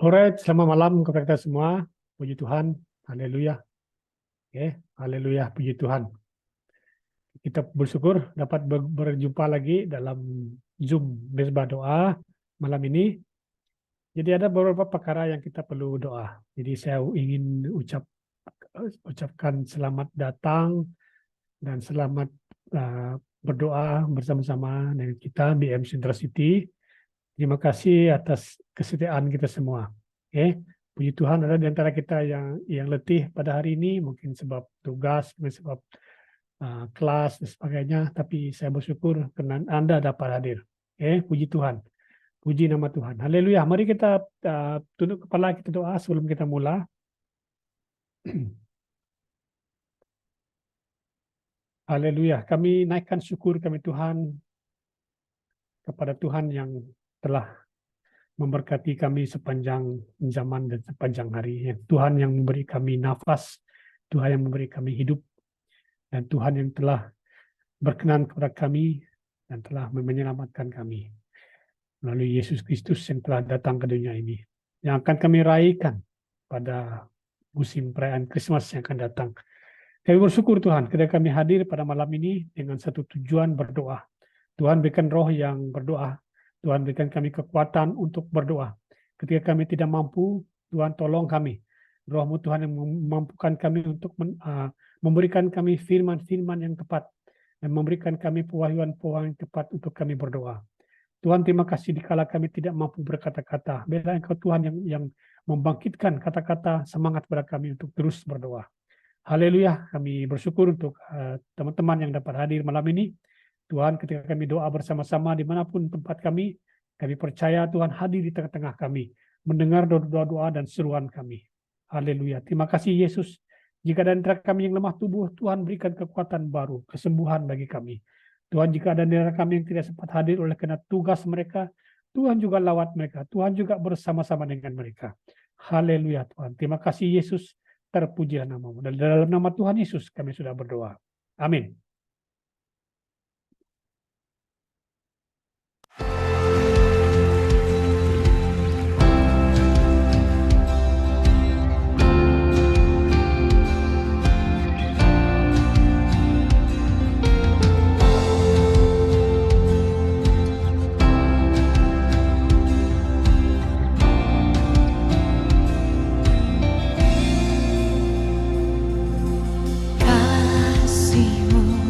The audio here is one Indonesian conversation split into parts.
Alright, selamat malam kepada kita semua. Puji Tuhan. Haleluya. Oke, haleluya, puji Tuhan. Kita bersyukur dapat berjumpa lagi dalam Zoom Mezbah Doa malam ini. Jadi ada beberapa perkara yang kita perlu doa. Jadi saya ingin ucapkan selamat datang dan selamat berdoa bersama-sama dengan kita BM Central City. Terima kasih atas kesetiaan kita semua. Oke, puji Tuhan ada di antara kita yang letih pada hari ini, mungkin sebab tugas, mungkin sebab kelas dan sebagainya. Tapi saya bersyukur karena Anda dapat hadir. Oke, puji Tuhan, puji nama Tuhan. Haleluya. Mari kita tunduk kepala, kita doa sebelum kita mula. Haleluya. Kami naikkan syukur kami Tuhan kepada Tuhan yang telah memberkati kami sepanjang zaman dan sepanjang hari. Tuhan yang memberi kami nafas, Tuhan yang memberi kami hidup, dan Tuhan yang telah berkenan kepada kami dan telah menyelamatkan kami melalui Yesus Kristus yang telah datang ke dunia ini, yang akan kami raihkan pada musim perayaan Krismas yang akan datang. Kami bersyukur Tuhan ketika kami hadir pada malam ini dengan satu tujuan berdoa. Tuhan berikan roh yang berdoa. Tuhan berikan kami kekuatan untuk berdoa. Ketika kami tidak mampu, Tuhan tolong kami. Roh-Mu Tuhan yang memampukan kami untuk memberikan kami firman-firman yang tepat dan memberikan kami pewahyuan-pewahyuan yang tepat untuk kami berdoa. Tuhan, terima kasih dikala kami tidak mampu berkata-kata. Biarlah Engkau Tuhan yang membangkitkan kata-kata semangat pada kami untuk terus berdoa. Haleluya, kami bersyukur untuk teman-teman yang dapat hadir malam ini. Tuhan, ketika kami doa bersama-sama dimanapun tempat kami percaya Tuhan hadir di tengah-tengah kami, mendengar doa-doa dan seruan kami. Haleluya. Terima kasih Yesus. Jika ada antara kami yang lemah tubuh, Tuhan berikan kekuatan baru, kesembuhan bagi kami. Tuhan, jika ada antara kami yang tidak sempat hadir oleh karena tugas mereka, Tuhan juga lawat mereka. Tuhan juga bersama-sama dengan mereka. Haleluya Tuhan. Terima kasih Yesus. Terpujilah nama-Mu. Dan dalam nama Tuhan Yesus kami sudah berdoa. Amin. Kasih-Mu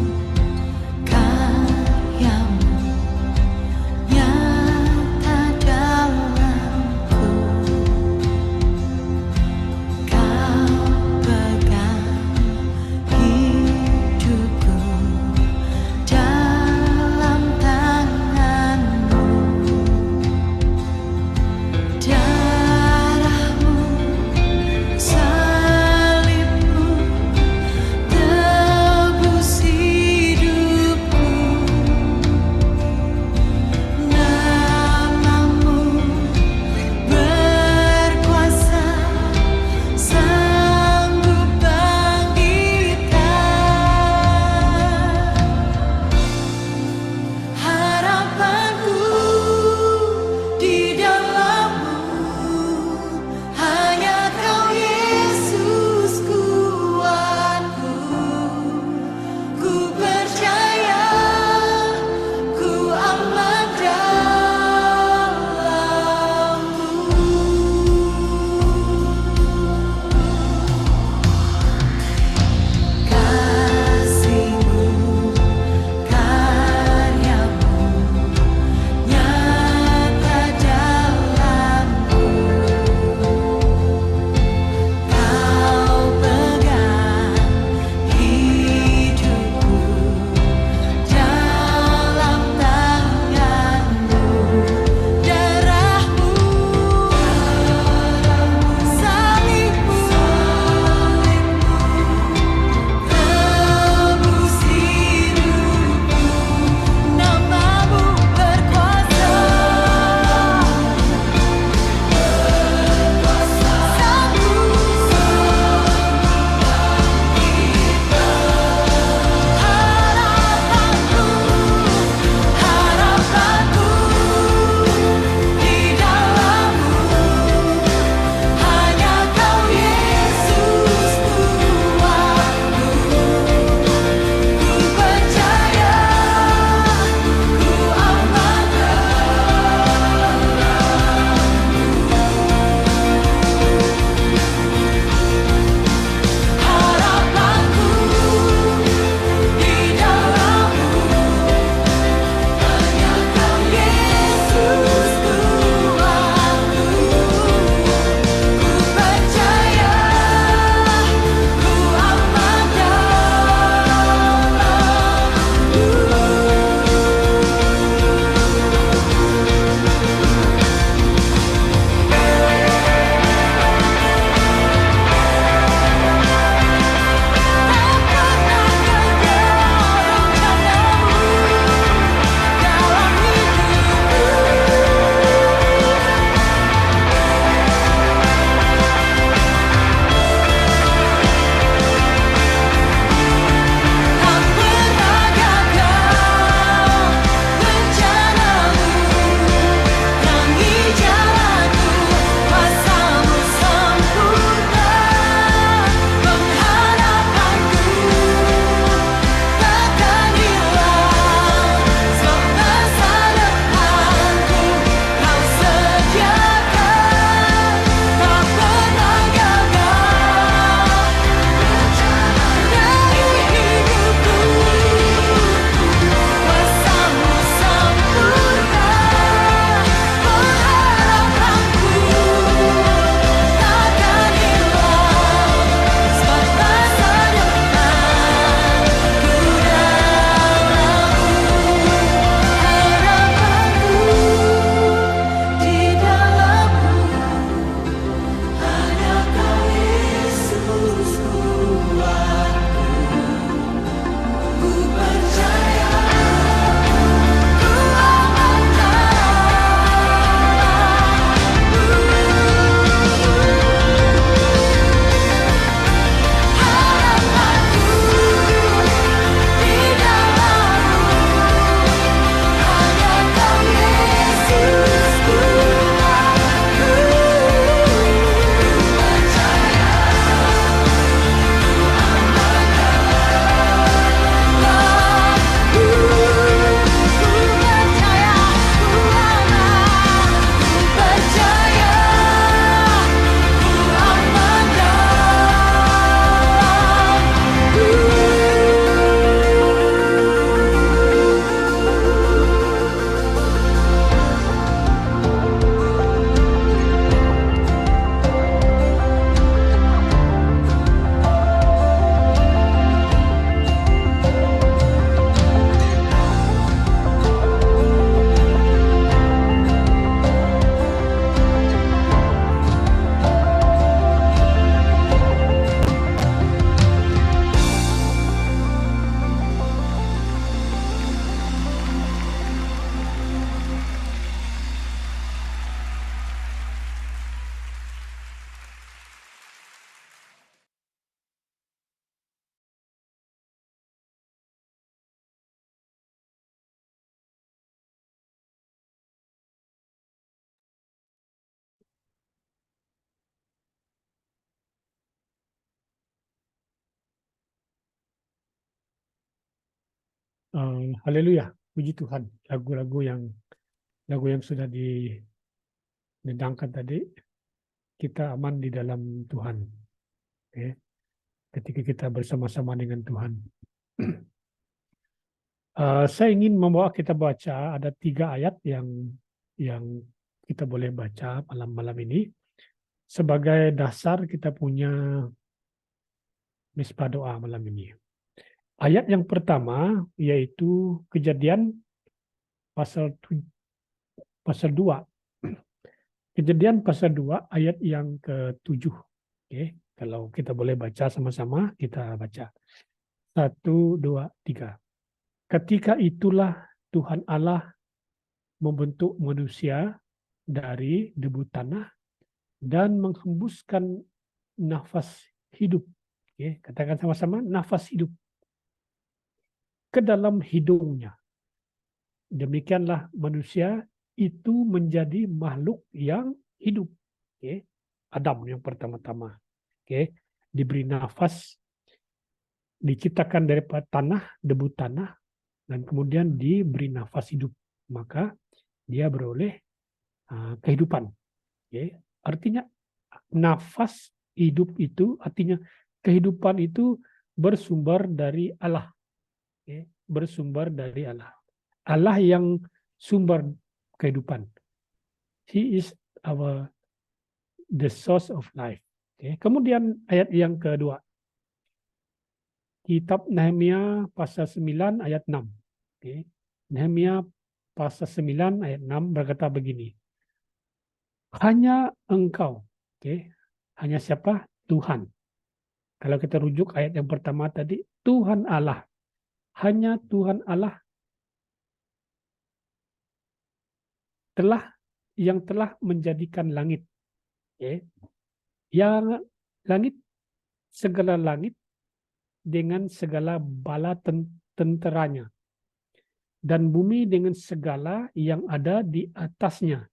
Haleluya, puji Tuhan. Lagu yang sudah didendangkan tadi, kita aman di dalam Tuhan. Oke. Ketika kita bersama-sama dengan Tuhan. Saya ingin membawa kita baca ada 3 ayat yang kita boleh baca malam-malam ini sebagai dasar kita punya misbah doa malam ini. Ayat yang pertama yaitu Kejadian pasal 2. Kejadian pasal 2 ayat yang ke-7. Oke, kalau kita boleh baca sama-sama, kita baca. 1, 2, 3. Ketika itulah Tuhan Allah membentuk manusia dari debu tanah dan menghembuskan nafas hidup. Oke, katakan sama-sama, nafas hidup ke dalam hidungnya. Demikianlah manusia itu menjadi makhluk yang hidup. Oke, Adam yang pertama-tama. Oke, diberi nafas, diciptakan dari tanah, debu tanah, dan kemudian diberi nafas hidup. Maka dia beroleh kehidupan. Oke, artinya nafas hidup itu artinya kehidupan itu bersumber dari Allah. Oke, bersumber dari Allah. Allah yang sumber kehidupan. He is the source of life. Oke. Kemudian ayat yang kedua. Kitab Nehemia pasal 9 ayat 6. Oke. Nehemia pasal 9 ayat 6 berkata begini. Hanya engkau. Oke. Hanya siapa? Tuhan. Kalau kita rujuk ayat yang pertama tadi, Tuhan Allah. Hanya Tuhan Allah yang telah menjadikan langit. Okay. Yang langit, segala langit dengan segala bala tenteranya. Dan bumi dengan segala yang ada di atasnya.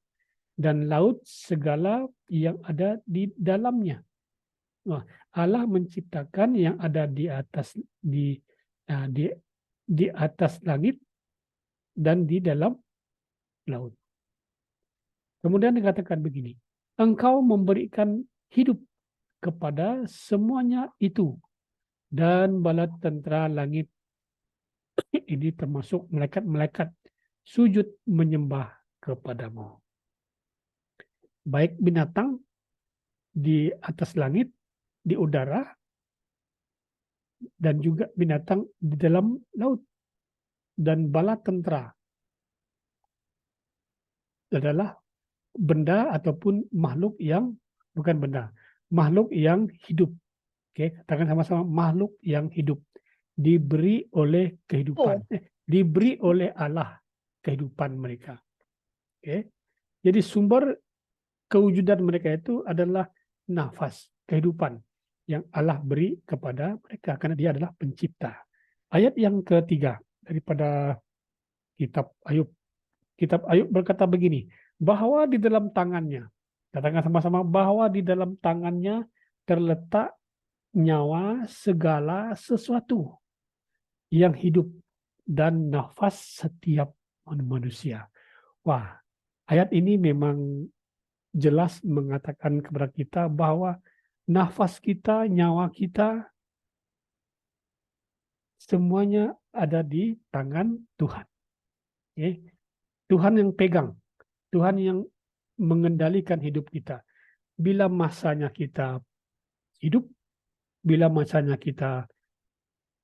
Dan laut segala yang ada di dalamnya. Wah, Allah menciptakan yang ada di atas di atas langit dan di dalam laut. Kemudian dikatakan begini, engkau memberikan hidup kepada semuanya itu, dan bala tentera langit ini termasuk malaikat-malaikat sujud menyembah kepadamu. Baik binatang di atas langit, di udara, dan juga binatang di dalam laut. Dan bala tentera adalah benda ataupun makhluk yang bukan benda, makhluk yang hidup. Oke, katakan sama-sama, makhluk yang hidup diberi oleh kehidupan, diberi oleh Allah kehidupan mereka. Oke, jadi sumber kewujudan mereka itu adalah nafas kehidupan yang Allah beri kepada mereka karena Dia adalah pencipta. Ayat yang ketiga daripada kitab Ayub. Kitab Ayub berkata begini, bahwa di dalam tangannya, katakan sama-sama, bahwa di dalam tangannya terletak nyawa segala sesuatu yang hidup dan nafas setiap manusia. Wah, ayat ini memang jelas mengatakan kepada kita bahwa nafas kita, nyawa kita, semuanya ada di tangan Tuhan. Okay? Tuhan yang pegang, Tuhan yang mengendalikan hidup kita. Bila masanya kita hidup, bila masanya kita,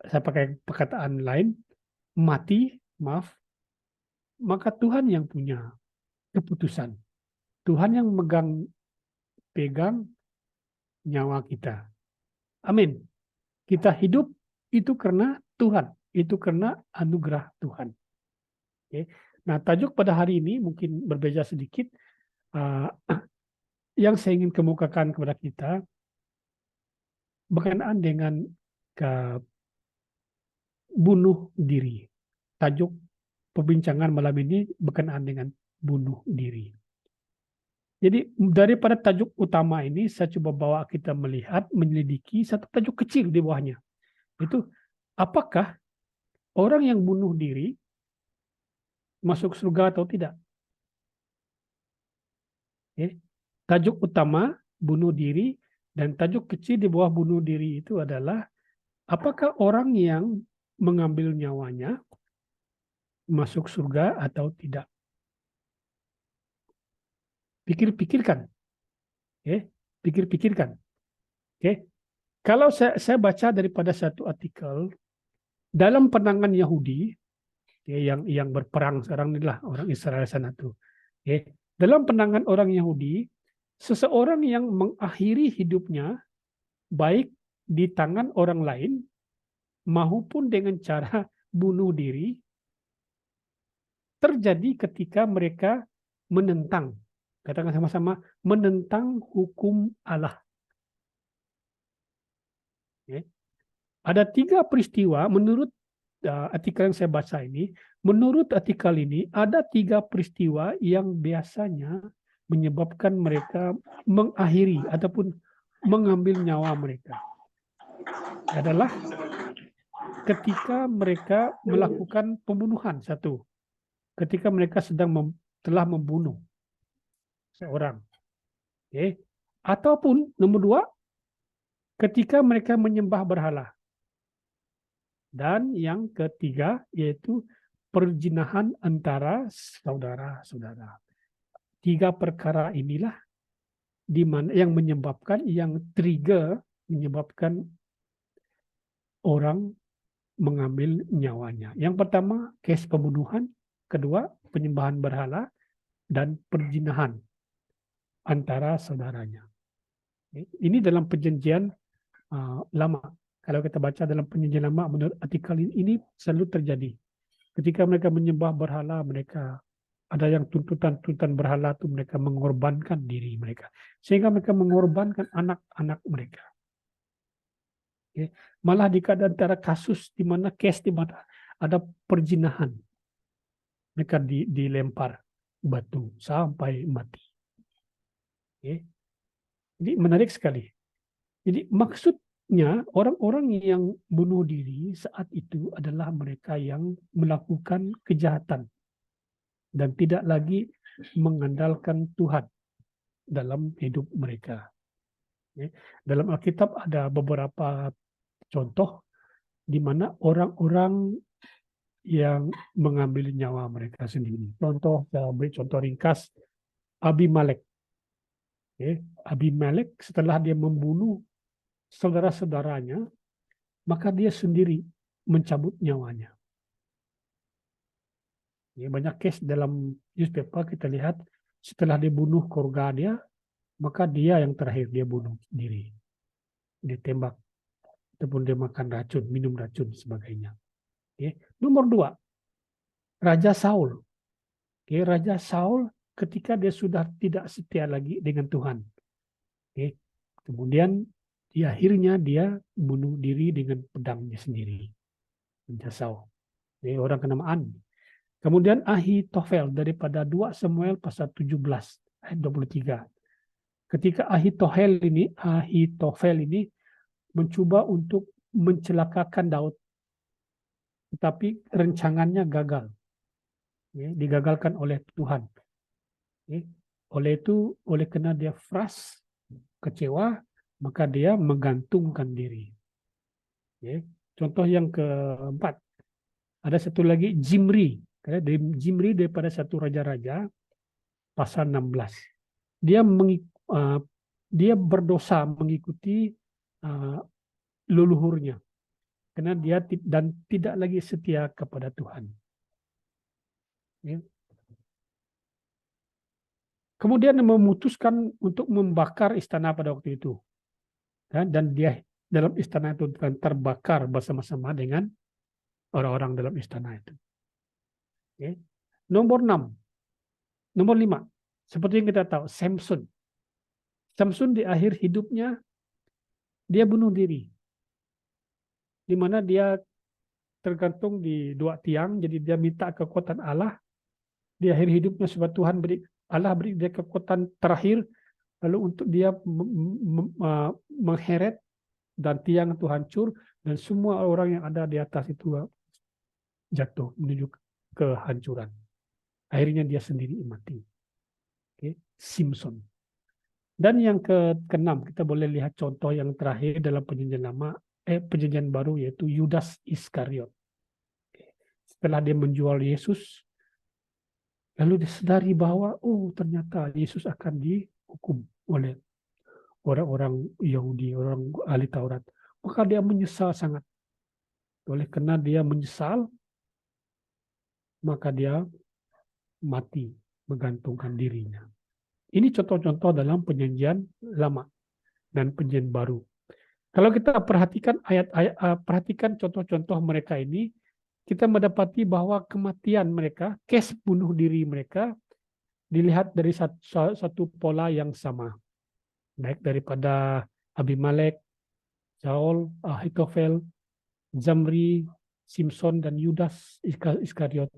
saya pakai perkataan lain, mati, maaf, maka Tuhan yang punya keputusan. Tuhan yang pegang nyawa kita. Amin. Kita hidup itu karena Tuhan, itu karena anugerah Tuhan. Okay. Nah, tajuk pada hari ini mungkin berbeda sedikit. Yang saya ingin kemukakan kepada kita berkenaan dengan bunuh diri. Tajuk perbincangan malam ini berkenaan dengan bunuh diri. Jadi daripada tajuk utama ini saya coba bawa kita melihat, menyelidiki satu tajuk kecil di bawahnya. Itu apakah orang yang bunuh diri masuk surga atau tidak? Tajuk utama bunuh diri dan tajuk kecil di bawah bunuh diri itu adalah apakah orang yang mengambil nyawanya masuk surga atau tidak? Pikir-pikirkan, pikir-pikirkan. Kalau saya baca daripada satu artikel dalam pandangan Yahudi, yang berperang sekarang inilah orang Israel sana tuh. Dalam pandangan orang Yahudi, seseorang yang mengakhiri hidupnya baik di tangan orang lain maupun dengan cara bunuh diri terjadi ketika mereka menentang, katakan sama-sama, menentang hukum Allah. Ada 3 peristiwa menurut artikel yang saya baca ini. Menurut artikel ini ada 3 peristiwa yang biasanya menyebabkan mereka mengakhiri ataupun mengambil nyawa mereka. Adalah ketika mereka melakukan pembunuhan, satu. Ketika mereka telah membunuh seorang. Ataupun nomor 2, ketika mereka menyembah berhala. Dan yang ketiga yaitu perzinahan antara saudara-saudara. 3 perkara inilah di mana yang menyebabkan orang mengambil nyawanya. Yang pertama, case pembunuhan, kedua, penyembahan berhala, dan perzinahan antara saudaranya. Ini dalam perjanjian lama. Kalau kita baca dalam perjanjian lama, menurut artikel ini selalu terjadi. Ketika mereka menyembah berhala, mereka ada yang tuntutan berhala itu mereka mengorbankan diri mereka. Sehingga mereka mengorbankan anak-anak mereka. Malah di antara kasus di mana ada perzinahan, mereka dilempar batu sampai mati. Jadi menarik sekali. Jadi maksudnya orang-orang yang bunuh diri saat itu adalah mereka yang melakukan kejahatan dan tidak lagi mengandalkan Tuhan dalam hidup mereka. Dalam Alkitab ada beberapa contoh di mana orang-orang yang mengambil nyawa mereka sendiri. Saya beri contoh ringkas, Abimelek. Abimelek setelah dia membunuh saudara-saudaranya, maka dia sendiri mencabut nyawanya. Banyak case dalam newspaper kita lihat setelah dia bunuh keluarga dia, maka dia yang terakhir dia bunuh diri. Ditembak ataupun dia makan racun, minum racun sebagainya. Nomor 2, Raja Saul. Raja Saul ketika dia sudah tidak setia lagi dengan Tuhan. Kemudian akhirnya dia bunuh diri dengan pedangnya sendiri. Raja Saul. Orang kenamaan. Kemudian Ahitofel daripada 2 Samuel pasal 17 ayat 23. Ketika Ahitofel ini mencoba untuk mencelakakan Daud, tetapi rencangannya gagal. Digagalkan oleh Tuhan. Oleh karena dia frust, kecewa, maka dia menggantungkan diri. Contoh yang keempat, ada satu lagi Zimri. Zimri daripada satu raja-raja pasal 16. Dia berdosa mengikuti leluhurnya karena dia tidak lagi setia kepada Tuhan. Kemudian memutuskan untuk membakar istana pada waktu itu. Dan dia dalam istana itu terbakar bersama-sama dengan orang-orang dalam istana itu. Nomor 5. Seperti yang kita tahu, Samson. Samson di akhir hidupnya, dia bunuh diri. Di mana dia tergantung di 2 tiang, jadi dia minta kekuatan Allah. Di akhir hidupnya sebab Allah beri dia kekuatan terakhir, lalu untuk dia mengheret dan tiang itu hancur, dan semua orang yang ada di atas itu jatuh menuju kehancuran. Akhirnya dia sendiri mati. Oke, Simpson. Dan yang keenam, kita boleh lihat contoh yang terakhir dalam perjanjian baru, yaitu Yudas Iskariot. Setelah dia menjual Yesus, lalu disadari bahwa ternyata Yesus akan dihukum oleh orang-orang Yahudi, orang ahli Taurat. Maka dia menyesal sangat. Oleh karena dia menyesal, maka dia mati, menggantungkan dirinya. Ini contoh-contoh dalam perjanjian lama dan perjanjian baru. Kalau kita perhatikan perhatikan contoh-contoh mereka ini, kita mendapati bahwa kematian mereka, case bunuh diri mereka, dilihat dari satu pola yang sama. Baik daripada Abimelek, Saul, Ahitofel, Zamri, Simpson, dan Yudas Iskariot.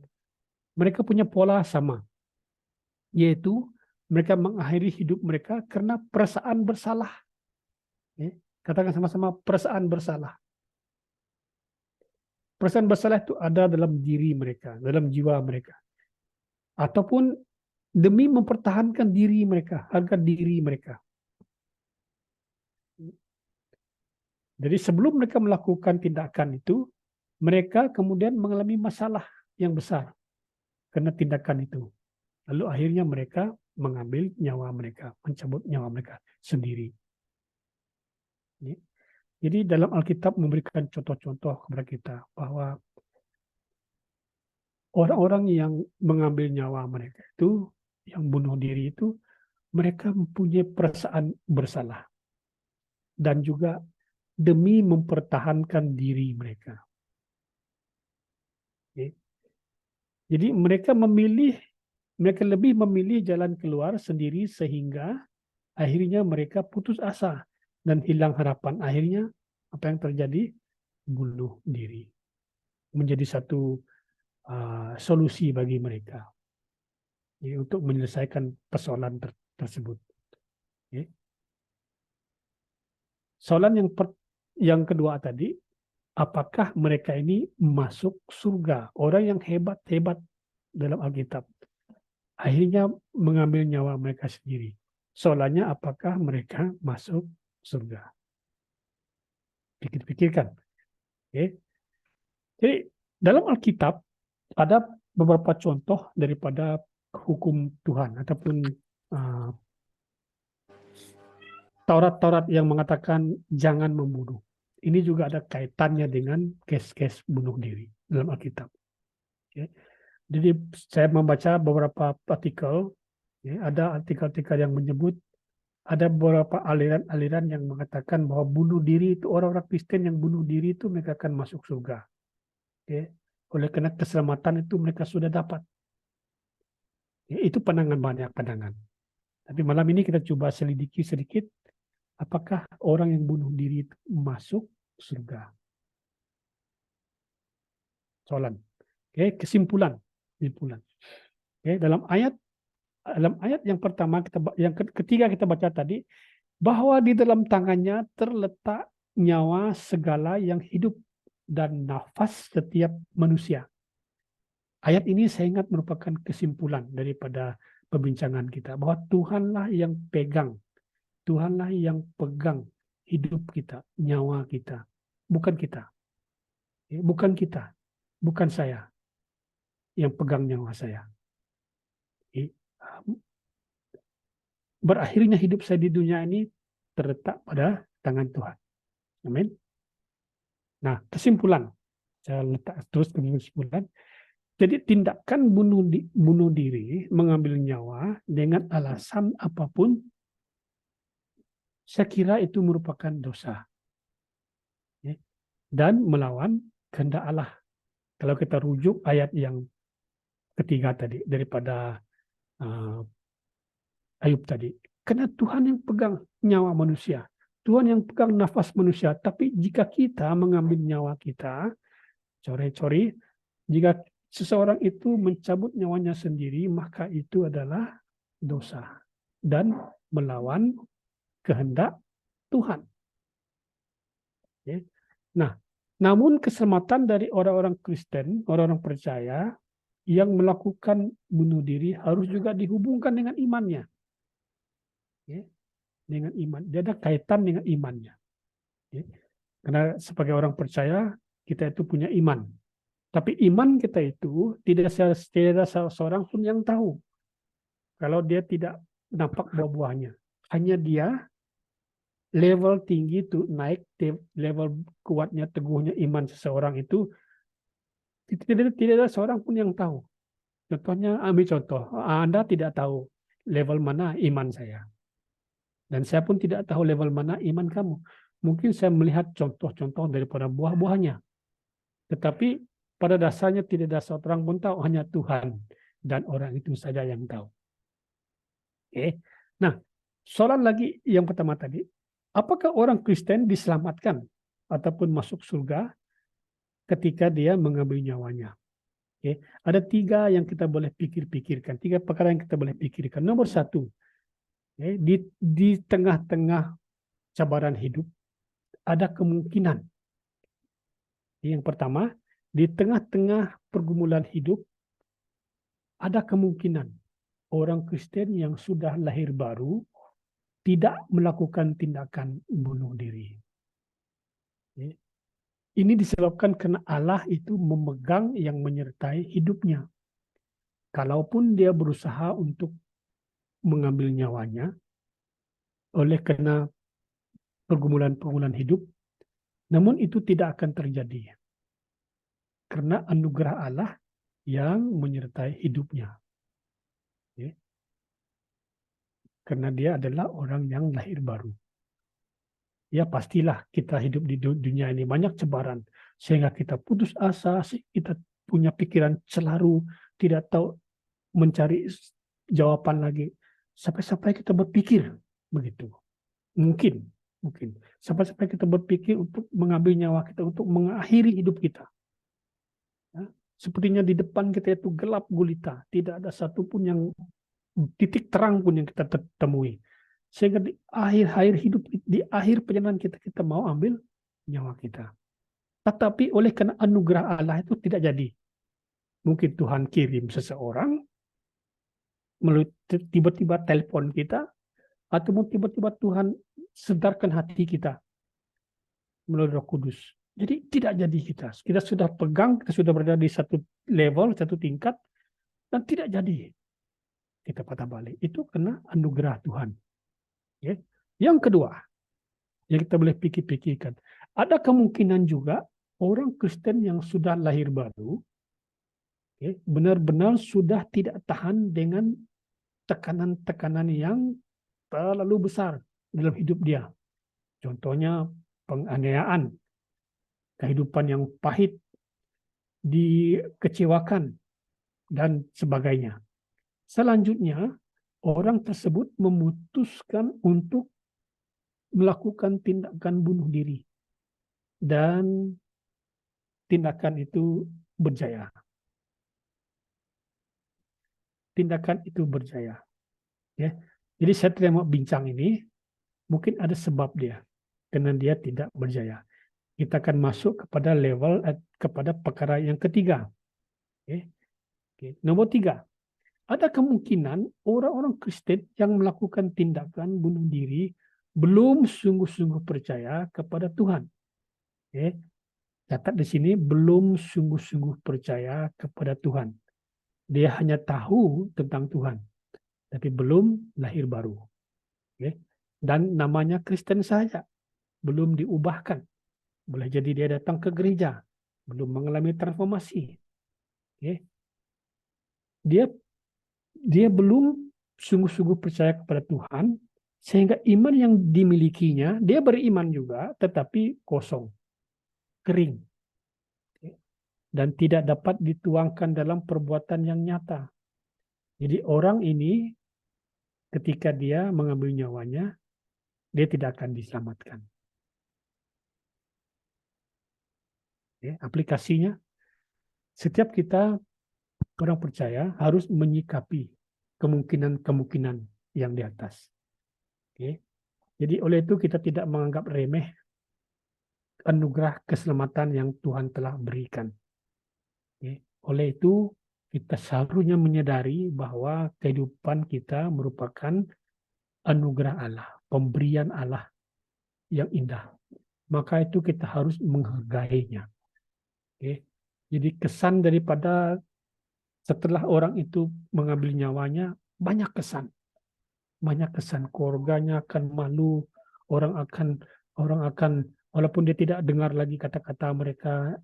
Mereka punya pola sama, yaitu mereka mengakhiri hidup mereka karena perasaan bersalah. Katakan sama-sama, perasaan bersalah. Perasaan bersalah itu ada dalam diri mereka, dalam jiwa mereka. Ataupun demi mempertahankan diri mereka, harga diri mereka. Jadi sebelum mereka melakukan tindakan itu, mereka kemudian mengalami masalah yang besar karena tindakan itu. Lalu akhirnya mereka mengambil nyawa mereka, mencabut nyawa mereka sendiri. Jadi dalam Alkitab memberikan contoh-contoh kepada kita bahwa orang-orang yang mengambil nyawa mereka itu, yang bunuh diri itu, mereka mempunyai perasaan bersalah. Dan juga demi mempertahankan diri mereka. Jadi mereka lebih memilih jalan keluar sendiri sehingga akhirnya mereka putus asa dan hilang harapan. Akhirnya apa yang terjadi? Bunuh diri. Menjadi satu solusi bagi mereka. Jadi, untuk menyelesaikan persoalan tersebut. Soalan yang kedua tadi, apakah mereka ini masuk surga? Orang yang hebat-hebat dalam Alkitab akhirnya mengambil nyawa mereka sendiri. Soalnya apakah mereka masuk surga? Pikir-pikirkan. Jadi dalam Alkitab ada beberapa contoh daripada hukum Tuhan ataupun Taurat-Taurat yang mengatakan jangan membunuh. Ini juga ada kaitannya dengan case-case bunuh diri dalam Alkitab. Jadi saya membaca beberapa artikel, ada artikel-artikel yang menyebut ada beberapa aliran-aliran yang mengatakan bahwa bunuh diri itu, orang-orang Kristen yang bunuh diri itu mereka akan masuk surga. Oleh karena keselamatan itu mereka sudah dapat. Itu banyak pandangan. Tapi malam ini kita coba selidiki sedikit, apakah orang yang bunuh diri itu masuk surga? Soalan. Kesimpulan. Dalam ayat yang pertama, yang ketiga kita baca tadi, bahwa di dalam tangannya terletak nyawa segala yang hidup dan nafas setiap manusia. Ayat ini saya ingat merupakan kesimpulan daripada perbincangan kita, bahwa Tuhanlah yang pegang, Tuhanlah yang pegang hidup kita, nyawa kita, bukan kita. Bukan kita, bukan saya yang pegang nyawa saya. Berakhirnya hidup saya di dunia ini terletak pada tangan Tuhan. Amin. Nah, kesimpulan. Saya letak terus ke kesimpulan. Jadi tindakan bunuh diri, mengambil nyawa dengan alasan apapun, saya kira itu merupakan dosa. Dan melawan kehendak Allah. Kalau kita rujuk ayat yang ketiga tadi, daripada Ayub tadi. Karena Tuhan yang pegang nyawa manusia. Tuhan yang pegang nafas manusia. Tapi jika kita mengambil nyawa kita, cori-cori, jika seseorang itu mencabut nyawanya sendiri, maka itu adalah dosa. Dan melawan kehendak Tuhan. Nah, Namun keselamatan dari orang-orang Kristen, orang-orang percaya yang melakukan bunuh diri harus juga dihubungkan dengan imannya. Ya, dengan iman. Dia ada kaitan dengan imannya. Ya. Karena sebagai orang percaya, kita itu punya iman. Tapi iman kita itu tidak ada seorang pun yang tahu. Kalau dia tidak nampak buah-buahnya. Hanya dia level tinggi itu naik, level kuatnya, teguhnya iman seseorang itu tidak ada seorang pun yang tahu. Contohnya, ambil contoh, Anda tidak tahu level mana iman saya. Dan saya pun tidak tahu level mana iman kamu. Mungkin saya melihat contoh-contoh daripada buah-buahnya. Tetapi pada dasarnya tidak ada seorang pun tahu, hanya Tuhan. Dan orang itu saja yang tahu. Oke. Nah, soalan lagi yang pertama tadi. Apakah orang Kristen diselamatkan ataupun masuk surga ketika dia mengambil nyawanya? Oke. Ada 3 yang kita boleh pikirkan. 3 perkara yang kita boleh pikirkan. Nomor 1, di tengah-tengah cabaran hidup ada kemungkinan. Yang pertama, di tengah-tengah pergumulan hidup ada kemungkinan orang Kristen yang sudah lahir baru tidak melakukan tindakan bunuh diri. Ini disebabkan karena Allah itu memegang yang menyertai hidupnya. Kalaupun dia berusaha untuk mengambil nyawanya oleh karena pergumulan-pergumulan hidup, namun itu tidak akan terjadi. Karena anugerah Allah yang menyertai hidupnya. Karena dia adalah orang yang lahir baru. Ya pastilah kita hidup di dunia ini banyak cebaran. Sehingga kita putus asa, kita punya pikiran selalu tidak tahu mencari jawaban lagi. Sampai-sampai kita berpikir begitu. Mungkin. Sampai-sampai kita berpikir untuk mengambil nyawa kita, untuk mengakhiri hidup kita. Ya, sepertinya di depan kita itu gelap gulita. Tidak ada satupun yang titik terang pun yang kita temui. Sehingga di akhir hidup, di akhir perjalanan kita mau ambil nyawa kita. Tetapi oleh karena anugerah Allah itu tidak jadi. Mungkin Tuhan kirim seseorang, tiba-tiba telepon kita, atau tiba-tiba Tuhan sedarkan hati kita melalui Roh Kudus. Jadi tidak jadi kita. Kita sudah pegang, kita sudah berada di satu level, satu tingkat, dan tidak jadi. Kita patah balik. Itu karena anugerah Tuhan. Okay. Yang kedua, yang kita boleh pikirkan, ada kemungkinan juga orang Kristen yang sudah lahir baru, benar-benar sudah tidak tahan dengan tekanan-tekanan yang terlalu besar dalam hidup dia. Contohnya penganiayaan, kehidupan yang pahit, dikecewakan, dan sebagainya. Selanjutnya, orang tersebut memutuskan untuk melakukan tindakan bunuh diri. Dan tindakan itu berjaya. Ya. Jadi saya tidak mau bincang ini, mungkin ada sebab dia, karena dia tidak berjaya. Kita akan masuk kepada level, kepada perkara yang ketiga. Nomor 3, ada kemungkinan orang-orang Kristen yang melakukan tindakan bunuh diri belum sungguh-sungguh percaya kepada Tuhan. Catat di sini, belum sungguh-sungguh percaya kepada Tuhan. Dia hanya tahu tentang Tuhan, tapi belum lahir baru. Dan namanya Kristen saja, belum diubahkan. Boleh jadi dia datang ke gereja, belum mengalami transformasi. Dia belum sungguh-sungguh percaya kepada Tuhan, sehingga iman yang dimilikinya, dia beriman juga, tetapi kosong, kering. Dan tidak dapat dituangkan dalam perbuatan yang nyata. Jadi orang ini ketika dia mengambil nyawanya, dia tidak akan diselamatkan. Aplikasinya, setiap kita orang percaya harus menyikapi kemungkinan-kemungkinan yang di atas. Jadi oleh itu kita tidak menganggap remeh anugerah keselamatan yang Tuhan telah berikan. Oke. Oleh itu, kita seharusnya menyadari bahwa kehidupan kita merupakan anugerah Allah, pemberian Allah yang indah. Maka itu kita harus menghargainya. Oke. Jadi kesan daripada setelah orang itu mengambil nyawanya, banyak kesan. Banyak kesan, keluarganya akan malu, orang akan walaupun dia tidak dengar lagi kata-kata mereka,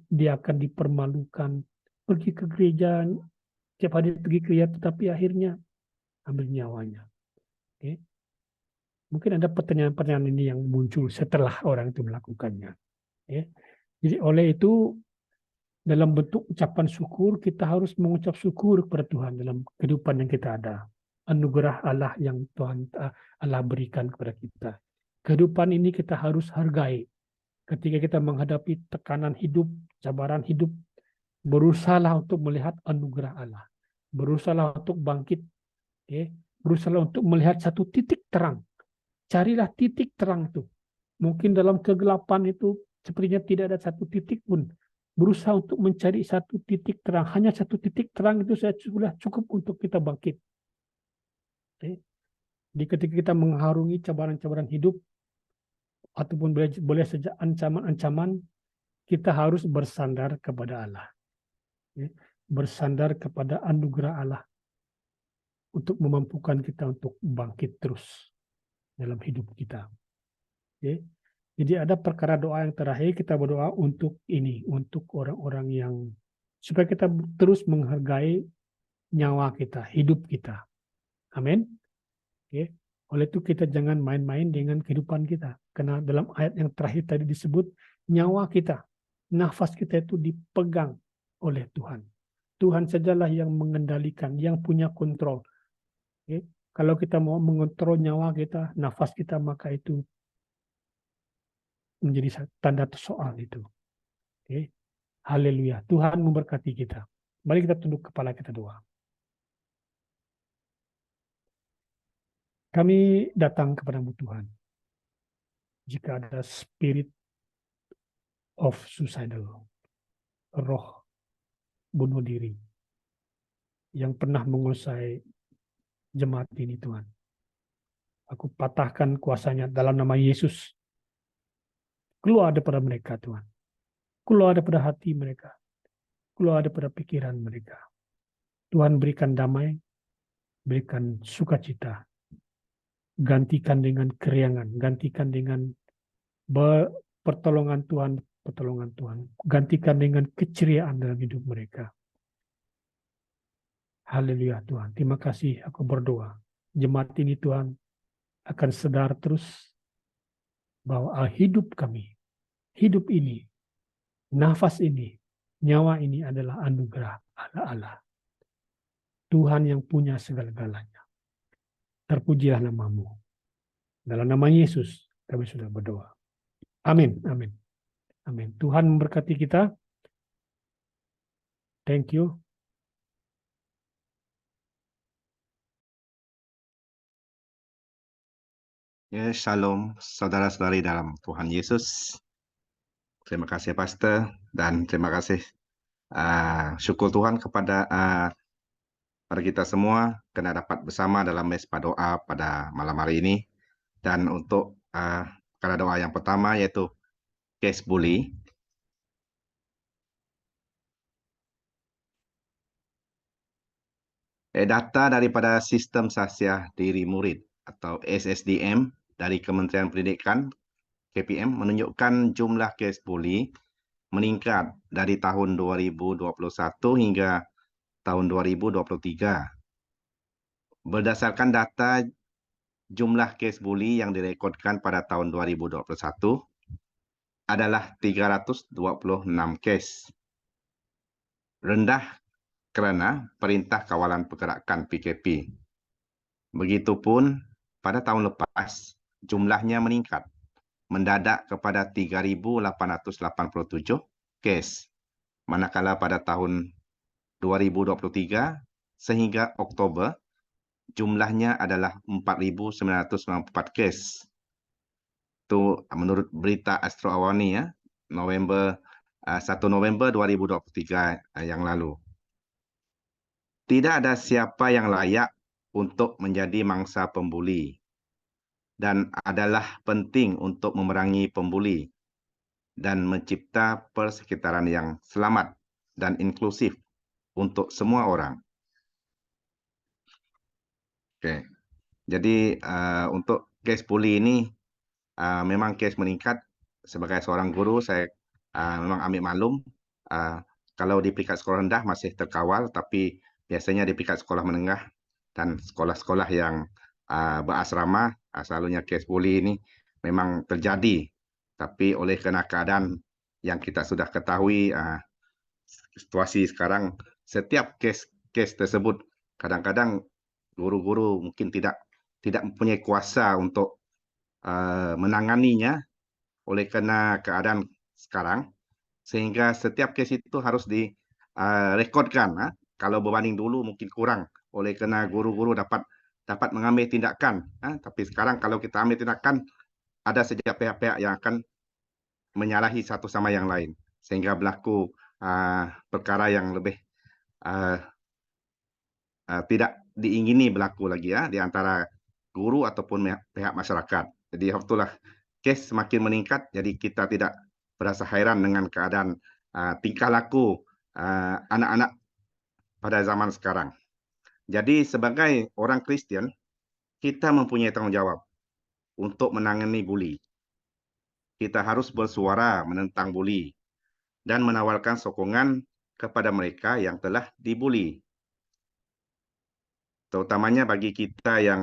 dia akan dipermalukan. Pergi ke gereja, tiap hari pergi ke gereja, tetapi akhirnya ambil nyawanya. Oke. Mungkin ada pertanyaan-pertanyaan ini yang muncul setelah orang itu melakukannya. Oke. Jadi oleh itu, dalam bentuk ucapan syukur, kita harus mengucap syukur kepada Tuhan dalam kehidupan yang kita ada. Anugerah Allah yang Tuhan Allah berikan kepada kita. Kehidupan ini kita harus hargai. Ketika kita menghadapi tekanan hidup, cabaran hidup, berusahalah untuk melihat anugerah Allah. Berusahalah untuk bangkit. Okay? Berusahalah untuk melihat satu titik terang. Carilah titik terang itu. Mungkin dalam kegelapan itu sepertinya tidak ada satu titik pun. Berusaha untuk mencari satu titik terang. Hanya satu titik terang itu sudah cukup untuk kita bangkit. Okay? Di ketika kita mengharungi cabaran-cabaran hidup, ataupun boleh saja ancaman-ancaman, kita harus bersandar kepada Allah. Okay? Bersandar kepada anugerah Allah untuk memampukan kita untuk bangkit terus dalam hidup kita. Okay? Jadi ada perkara doa yang terakhir, kita berdoa untuk ini, untuk orang-orang yang supaya kita terus menghargai nyawa kita, hidup kita. Amin. Oke. Oleh itu kita jangan main-main dengan kehidupan kita. Karena dalam ayat yang terakhir tadi disebut nyawa kita, nafas kita itu dipegang oleh Tuhan. Tuhan sajalah yang mengendalikan, yang punya kontrol. Oke. Kalau kita mau mengontrol nyawa kita, nafas kita, maka itu menjadi tanda soal itu. Oke. Haleluya. Tuhan memberkati kita. Mari kita tunduk kepala kita doa. Kami datang kepadamu Tuhan. Jika ada spirit of suicidal, roh bunuh diri yang pernah menguasai jemaat ini Tuhan. Aku patahkan kuasanya dalam nama Yesus. Keluar daripada mereka Tuhan. Keluar daripada hati mereka. Keluar daripada pikiran mereka. Tuhan berikan damai, berikan sukacita. Gantikan dengan keriangan, gantikan dengan pertolongan Tuhan, gantikan dengan keceriaan dalam hidup mereka. Haleluya Tuhan, terima kasih aku berdoa. Jemaat ini Tuhan akan sadar terus bahwa hidup kami, hidup ini, nafas ini, nyawa ini adalah anugerah Allah. Tuhan yang punya segala-galanya. Terpujilah namamu. Dalam nama Yesus kami sudah berdoa. Amin, amin, amin. Tuhan memberkati kita. Thank you. Ya, shalom saudara-saudari dalam Tuhan Yesus. Terima kasih Pastor dan terima kasih syukur Tuhan kepada pada kita semua kena dapat bersama dalam mesbah doa pada malam hari ini. Dan untuk perkara doa yang pertama yaitu case bully. Data daripada Sistem Saksiah Diri Murid atau SSDM dari Kementerian Pendidikan KPM menunjukkan jumlah kes bully meningkat dari tahun 2021 hingga tahun 2023. Berdasarkan data jumlah kes bully yang direkodkan pada tahun 2021 adalah 326 kes. Rendah kerana Perintah Kawalan Pergerakan PKP. Begitupun pada tahun lepas jumlahnya meningkat mendadak kepada 3.887 kes. Manakala pada tahun 2023 sehingga Oktober jumlahnya adalah 4.994 kes. Itu menurut berita Astro Awani ya, 1 November 2023 yang lalu. Tidak ada siapa yang layak untuk menjadi mangsa pembuli dan adalah penting untuk memerangi pembuli dan mencipta persekitaran yang selamat dan inklusif untuk semua orang. Oke. Jadi untuk kes buli ini memang kes meningkat. Sebagai seorang guru saya memang ambil maklum kalau di peringkat sekolah rendah masih terkawal, tapi biasanya di peringkat sekolah menengah dan sekolah-sekolah yang berasrama selalunya kes buli ini memang terjadi. Tapi oleh kerana keadaan yang kita sudah ketahui situasi sekarang, setiap kes tersebut kadang-kadang guru-guru mungkin tidak mempunyai kuasa untuk menanganinya oleh kerana keadaan sekarang, sehingga setiap kes itu harus direkodkan. Kalau berbanding dulu mungkin kurang oleh kerana guru-guru dapat mengambil tindakan. Tapi sekarang kalau kita ambil tindakan, ada saja pihak-pihak yang akan menyalahi satu sama yang lain, sehingga berlaku perkara yang lebih tidak diingini berlaku lagi di antara guru ataupun pihak masyarakat. Jadi itulah kes semakin meningkat, jadi kita tidak berasa hairan dengan keadaan tingkah laku anak-anak pada zaman sekarang. Jadi sebagai orang Kristian, kita mempunyai tanggungjawab untuk menangani buli. Kita harus bersuara menentang buli dan menawarkan sokongan kepada mereka yang telah dibuli. Terutamanya bagi kita yang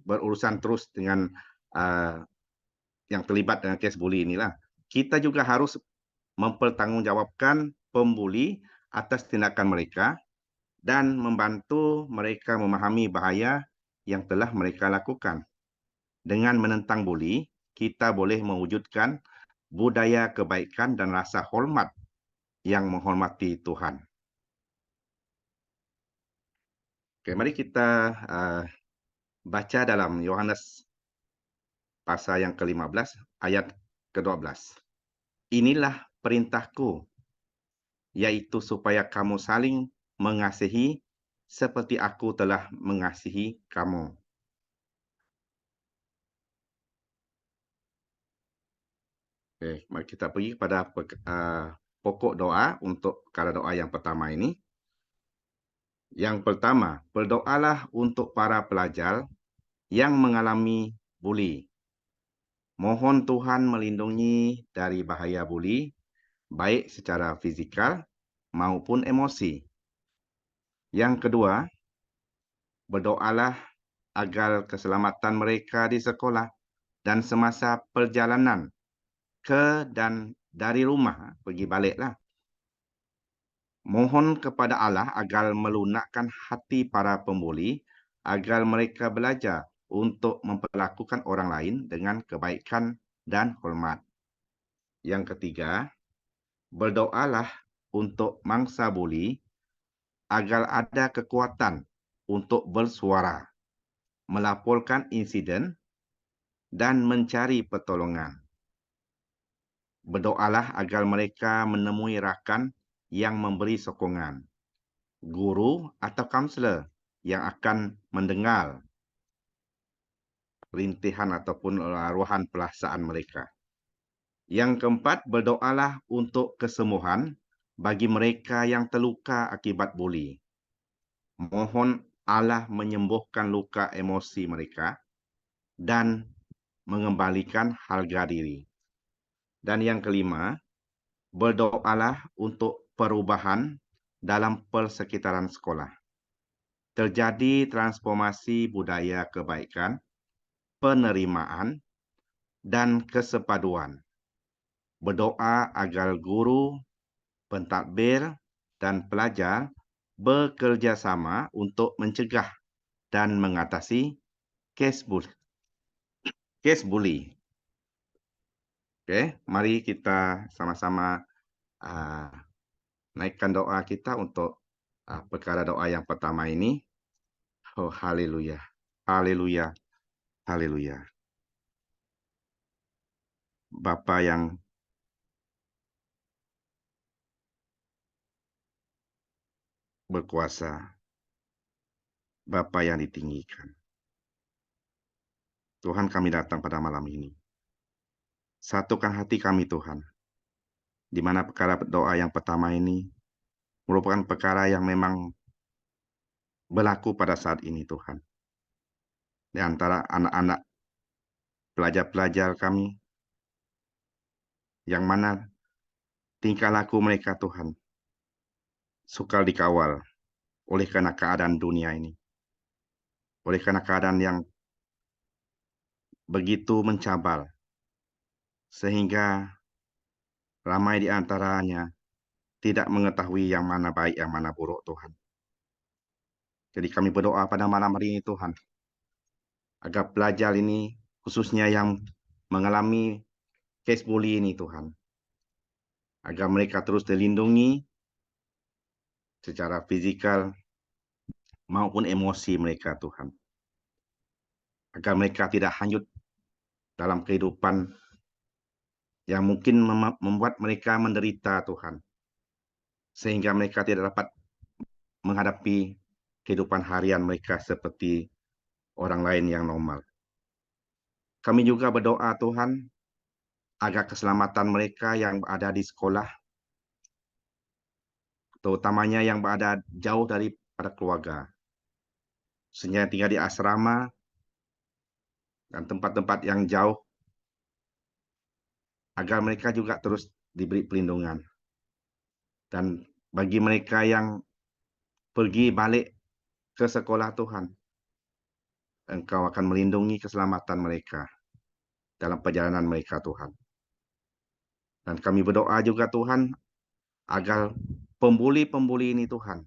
berurusan terus dengan yang terlibat dengan kes buli inilah. Kita juga harus mempertanggungjawabkan pembuli atas tindakan mereka dan membantu mereka memahami bahaya yang telah mereka lakukan. Dengan menentang buli, kita boleh mewujudkan budaya kebaikan dan rasa hormat yang menghormati Tuhan. Oke, mari kita baca dalam Yohanes pasal yang ke-15 ayat ke-12. Inilah perintahku, yaitu supaya kamu saling mengasihi seperti aku telah mengasihi kamu. Oke, mari kita pergi pada pokok doa untuk perkara doa yang pertama ini. Yang pertama, berdoalah untuk para pelajar yang mengalami buli. Mohon Tuhan melindungi dari bahaya buli, baik secara fizikal maupun emosi. Yang kedua, berdoalah agar keselamatan mereka di sekolah dan semasa perjalanan ke dan dari rumah, pergi baliklah. Mohon kepada Allah agar melunakkan hati para pembuli, agar mereka belajar untuk memperlakukan orang lain dengan kebaikan dan hormat. Yang ketiga, berdoalah untuk mangsa buli, agar ada kekuatan untuk bersuara, melaporkan insiden, dan mencari pertolongan. Berdoalah agar mereka menemui rakan yang memberi sokongan, guru atau kaunselor yang akan mendengar rintihan ataupun arahan perasaan mereka. Yang keempat, berdoalah untuk kesembuhan bagi mereka yang terluka akibat buli. Mohon Allah menyembuhkan luka emosi mereka dan mengembalikan harga diri. Dan yang kelima, berdoalah untuk perubahan dalam persekitaran sekolah. Terjadi transformasi budaya kebaikan, penerimaan, dan kesepaduan. Berdoa agar guru, pentadbir, dan pelajar bekerjasama untuk mencegah dan mengatasi kes buli. Oke, mari kita sama-sama naikkan doa kita untuk perkara doa yang pertama ini. Oh, haleluya, haleluya, haleluya. Bapa yang berkuasa, Bapa yang ditinggikan. Tuhan, kami datang pada malam ini. Satukan hati kami, Tuhan, di mana perkara doa yang pertama ini merupakan perkara yang memang berlaku pada saat ini, Tuhan. Di antara anak-anak pelajar-pelajar kami, yang mana tingkah laku mereka, Tuhan, sukar dikawal oleh karena keadaan dunia ini. Oleh karena keadaan yang begitu mencabar, sehingga ramai di antaranya tidak mengetahui yang mana baik, yang mana buruk, Tuhan. Jadi kami berdoa pada malam hari ini, Tuhan, agar pelajar ini, khususnya yang mengalami case bully ini, Tuhan, agar mereka terus dilindungi secara fisikal maupun emosi mereka, Tuhan. Agar mereka tidak hanyut dalam kehidupan yang mungkin membuat mereka menderita, Tuhan. Sehingga mereka tidak dapat menghadapi kehidupan harian mereka seperti orang lain yang normal. Kami juga berdoa, Tuhan, agar keselamatan mereka yang ada di sekolah, terutamanya yang berada jauh daripada keluarga, khususnya yang tinggal di asrama dan tempat-tempat yang jauh, agar mereka juga terus diberi perlindungan. Dan bagi mereka yang pergi balik ke sekolah, Tuhan, Engkau akan melindungi keselamatan mereka dalam perjalanan mereka, Tuhan. Dan kami berdoa juga, Tuhan, agar pembuli-pembuli ini, Tuhan,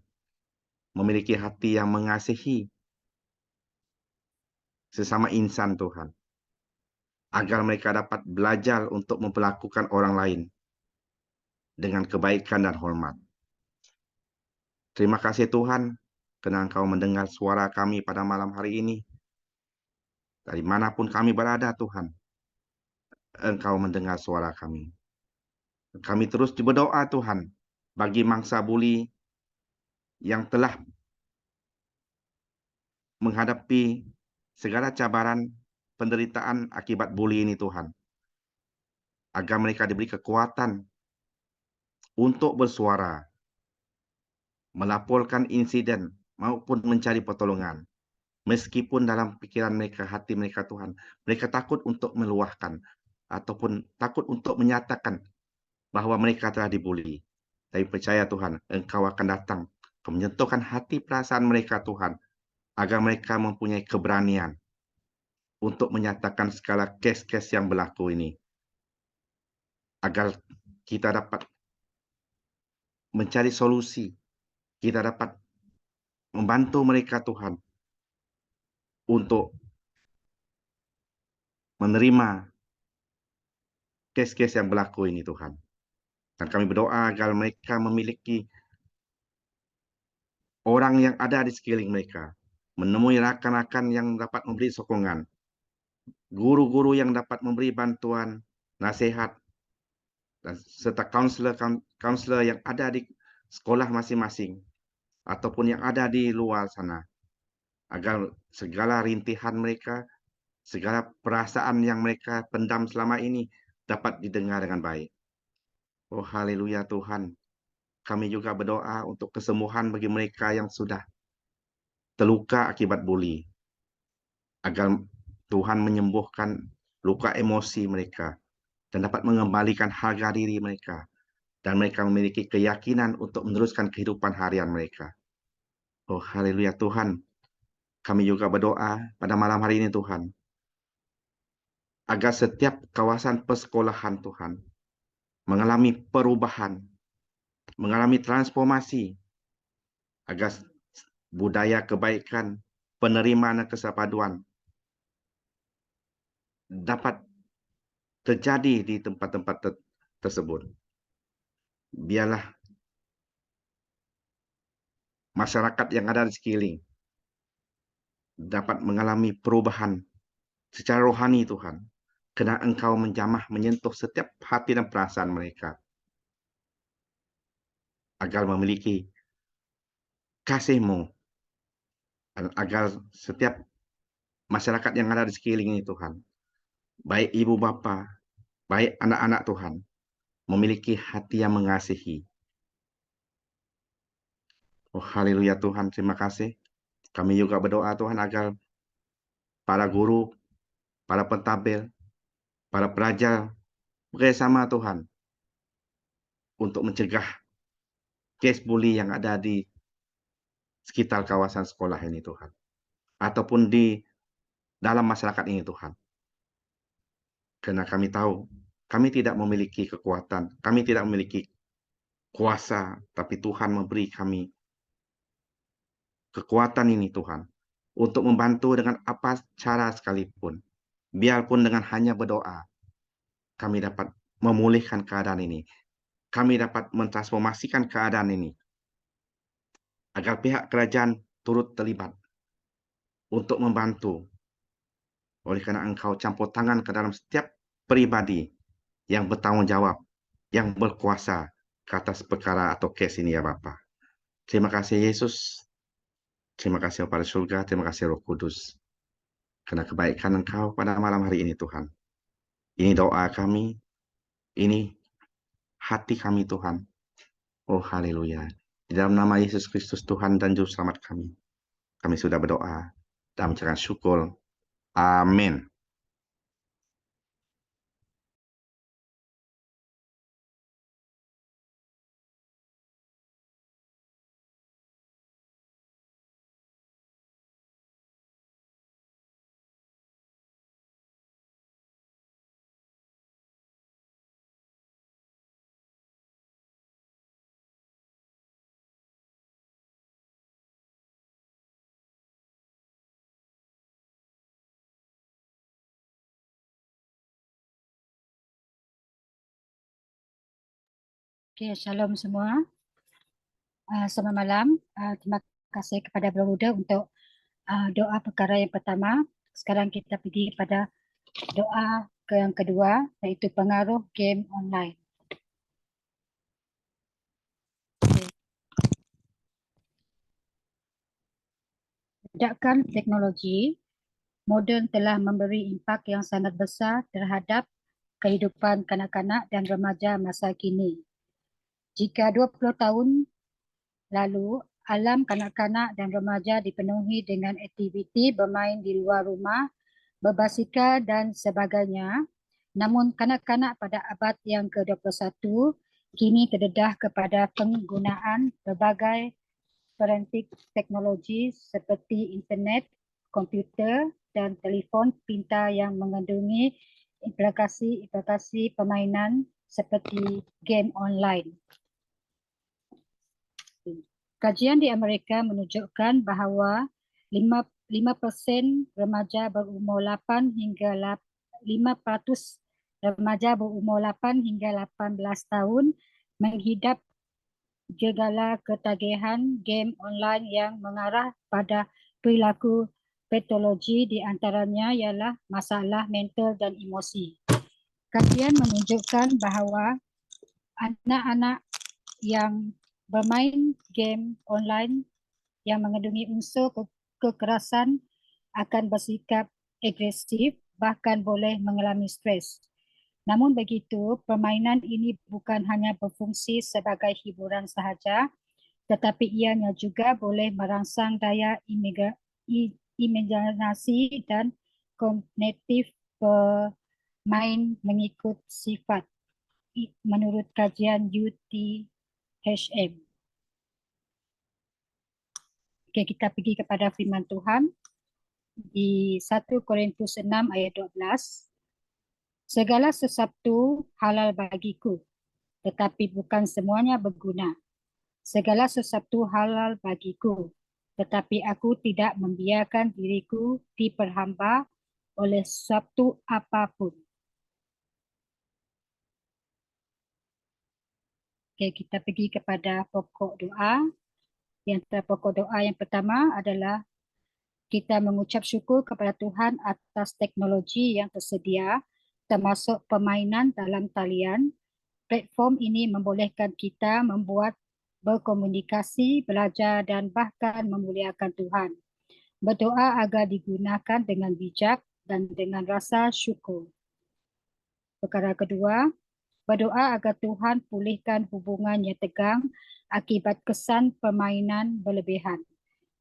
memiliki hati yang mengasihi sesama insan, Tuhan. Agar mereka dapat belajar untuk memperlakukan orang lain dengan kebaikan dan hormat. Terima kasih, Tuhan, karena Engkau mendengar suara kami pada malam hari ini. Dari manapun kami berada, Tuhan, Engkau mendengar suara kami. Kami terus berdoa, Tuhan, bagi mangsa buli yang telah menghadapi segala cabaran penderitaan akibat buli ini, Tuhan. Agar mereka diberi kekuatan untuk bersuara, melaporkan insiden maupun mencari pertolongan. Meskipun dalam pikiran mereka, hati mereka, Tuhan, mereka takut untuk meluahkan ataupun takut untuk menyatakan bahwa mereka telah dibuli. Tapi percaya, Tuhan, Engkau akan datang menyentuhkan hati perasaan mereka, Tuhan, agar mereka mempunyai keberanian untuk menyatakan segala kes-kes yang berlaku ini. Agar kita dapat mencari solusi, kita dapat membantu mereka, Tuhan, untuk menerima kes-kes yang berlaku ini, Tuhan. Dan kami berdoa agar mereka memiliki orang yang ada di sekeliling mereka, menemui rakan-rakan yang dapat memberi sokongan, guru-guru yang dapat memberi bantuan, nasihat, dan serta kaunselor yang ada di sekolah masing-masing ataupun yang ada di luar sana, agar segala rintihan mereka, segala perasaan yang mereka pendam selama ini dapat didengar dengan baik. Oh, haleluya, Tuhan. Kami juga berdoa untuk kesembuhan bagi mereka yang sudah terluka akibat buli, agar Tuhan menyembuhkan luka emosi mereka dan dapat mengembalikan harga diri mereka, dan mereka memiliki keyakinan untuk meneruskan kehidupan harian mereka. Oh, haleluya, Tuhan. Kami juga berdoa pada malam hari ini, Tuhan, agar setiap kawasan persekolahan, Tuhan, mengalami perubahan, mengalami transformasi, agar budaya kebaikan, penerimaan dan kesepaduan dapat terjadi di tempat-tempat tersebut. Biarlah masyarakat yang ada di sekeliling dapat mengalami perubahan secara rohani, Tuhan. kena Engkau menjamah menyentuh setiap hati dan perasaan mereka agar memiliki kasih-Mu, agar setiap masyarakat yang ada di sekeliling ini Tuhan, baik ibu bapa, baik anak-anak Tuhan, memiliki hati yang mengasihi. Oh haleluya Tuhan, terima kasih. Kami juga berdoa Tuhan agar para guru, para pentadbir, para pelajar bersama Tuhan untuk mencegah kes bully yang ada di sekitar kawasan sekolah ini Tuhan, ataupun di dalam masyarakat ini Tuhan. Karena kami tahu kami tidak memiliki kekuatan, kami tidak memiliki kuasa, tapi Tuhan memberi kami kekuatan ini Tuhan untuk membantu dengan apa cara sekalipun. Biarpun dengan hanya berdoa, kami dapat memulihkan keadaan ini. Kami dapat mentransformasikan keadaan ini agar pihak kerajaan turut terlibat untuk membantu. Oleh karena Engkau campur tangan ke dalam setiap pribadi yang bertanggung jawab, yang berkuasa ke atas perkara atau kes ini ya Bapa. Terima kasih Yesus. Terima kasih kepada surga, terima kasih Roh Kudus. Karena kebaikan Engkau pada malam hari ini Tuhan. Ini doa kami, ini hati kami Tuhan. Oh haleluya. Di dalam nama Yesus Kristus Tuhan dan Juru Selamat kami sudah berdoa dan mengucapkan syukur. Amin. Okay, shalom semua. Selamat malam. Terima kasih kepada Bro Huda untuk doa perkara yang pertama. Sekarang kita pergi pada doa yang kedua, iaitu pengaruh game online. Ledakan teknologi moden telah memberi impak yang sangat besar terhadap kehidupan kanak-kanak dan remaja masa kini. Jika 20 tahun lalu, alam kanak-kanak dan remaja dipenuhi dengan aktiviti bermain di luar rumah, berbasikal dan sebagainya. Namun kanak-kanak pada abad yang ke-21 kini terdedah kepada penggunaan berbagai peranti teknologi seperti internet, komputer dan telefon pintar yang mengandungi implikasi permainan seperti game online. Kajian di Amerika menunjukkan bahawa 5% remaja berumur 8 hingga 5% remaja berumur 8 hingga 18 tahun menghidap gegala ketagihan game online yang mengarah pada perilaku patologi, di antaranya ialah masalah mental dan emosi. Kajian menunjukkan bahawa anak-anak yang bermain game online yang mengandungi unsur kekerasan akan bersikap agresif, bahkan boleh mengalami stres. Namun begitu, permainan ini bukan hanya berfungsi sebagai hiburan sahaja, tetapi ianya juga boleh merangsang daya imajinasi dan kognitif pemain mengikut sifat, menurut kajian UTHM. Okay, kita pergi kepada firman Tuhan di 1 Korintus 6 ayat 12. Segala sesuatu halal bagiku, tetapi bukan semuanya berguna. Segala sesuatu halal bagiku, tetapi aku tidak membiarkan diriku diperhamba oleh sesuatu apapun. Okay, kita pergi kepada pokok doa. Yang pokok doa yang pertama adalah kita mengucap syukur kepada Tuhan atas teknologi yang tersedia termasuk permainan dalam talian. Platform ini membolehkan kita membuat, berkomunikasi, belajar dan bahkan memuliakan Tuhan. Berdoa agar digunakan dengan bijak dan dengan rasa syukur. Perkara kedua, berdoa agar Tuhan pulihkan hubungan yang tegang akibat kesan permainan berlebihan.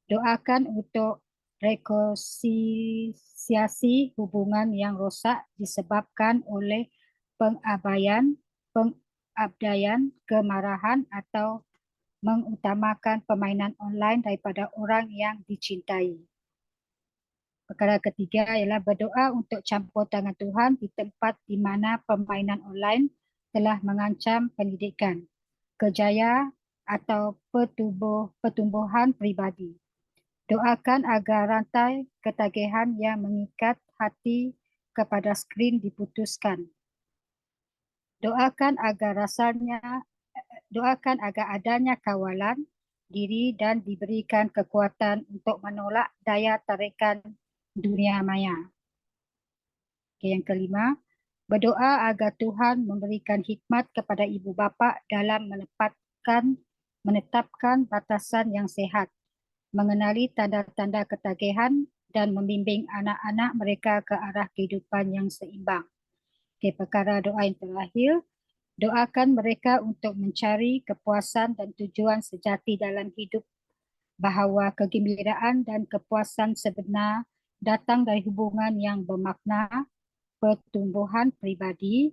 Doakan untuk rekonsiliasi hubungan yang rosak disebabkan oleh pengabaian, kemarahan atau mengutamakan permainan online daripada orang yang dicintai. Perkara ketiga ialah berdoa untuk campur tangan Tuhan di tempat di mana permainan online telah mengancam pendidikan, kerjaya atau pertumbuhan pribadi. Doakan agar rantai ketagihan yang mengikat hati kepada skrin diputuskan. Doakan agar adanya kawalan diri dan diberikan kekuatan untuk menolak daya tarikan dunia maya. Yang kelima, berdoa agar Tuhan memberikan hikmat kepada ibu bapa dalam menetapkan batasan yang sehat, mengenali tanda-tanda ketagihan dan membimbing anak-anak mereka ke arah kehidupan yang seimbang. Perkara doa yang terakhir, doakan mereka untuk mencari kepuasan dan tujuan sejati dalam hidup, bahawa kegembiraan dan kepuasan sebenar datang dari hubungan yang bermakna, pertumbuhan pribadi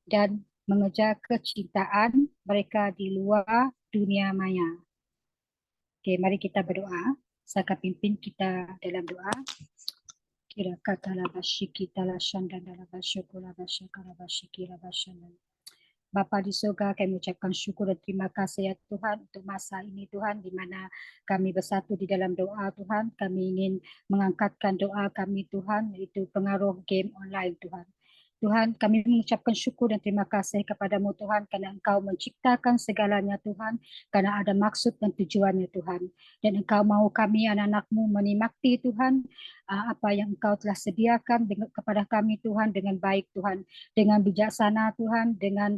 dan mengejar kecintaan mereka di luar dunia maya. Mari kita berdoa. Saya akan pimpin kita dalam doa. Kira kata la basyiki tala syandan la basyukula basyakara basyiki la basyandan. Bapa di surga, kami ucapkan syukur dan terima kasih ya Tuhan untuk masa ini Tuhan, di mana kami bersatu di dalam doa Tuhan. Kami ingin mengangkatkan doa kami Tuhan, iaitu pengaruh game online Tuhan. Tuhan, kami mengucapkan syukur dan terima kasih kepadamu Tuhan, kerana Engkau menciptakan segalanya Tuhan, kerana ada maksud dan tujuannya Tuhan. Dan Engkau mahu kami anak-anak-Mu menikmati Tuhan, apa yang Engkau telah sediakan kepada kami Tuhan dengan baik Tuhan, dengan bijaksana Tuhan, dengan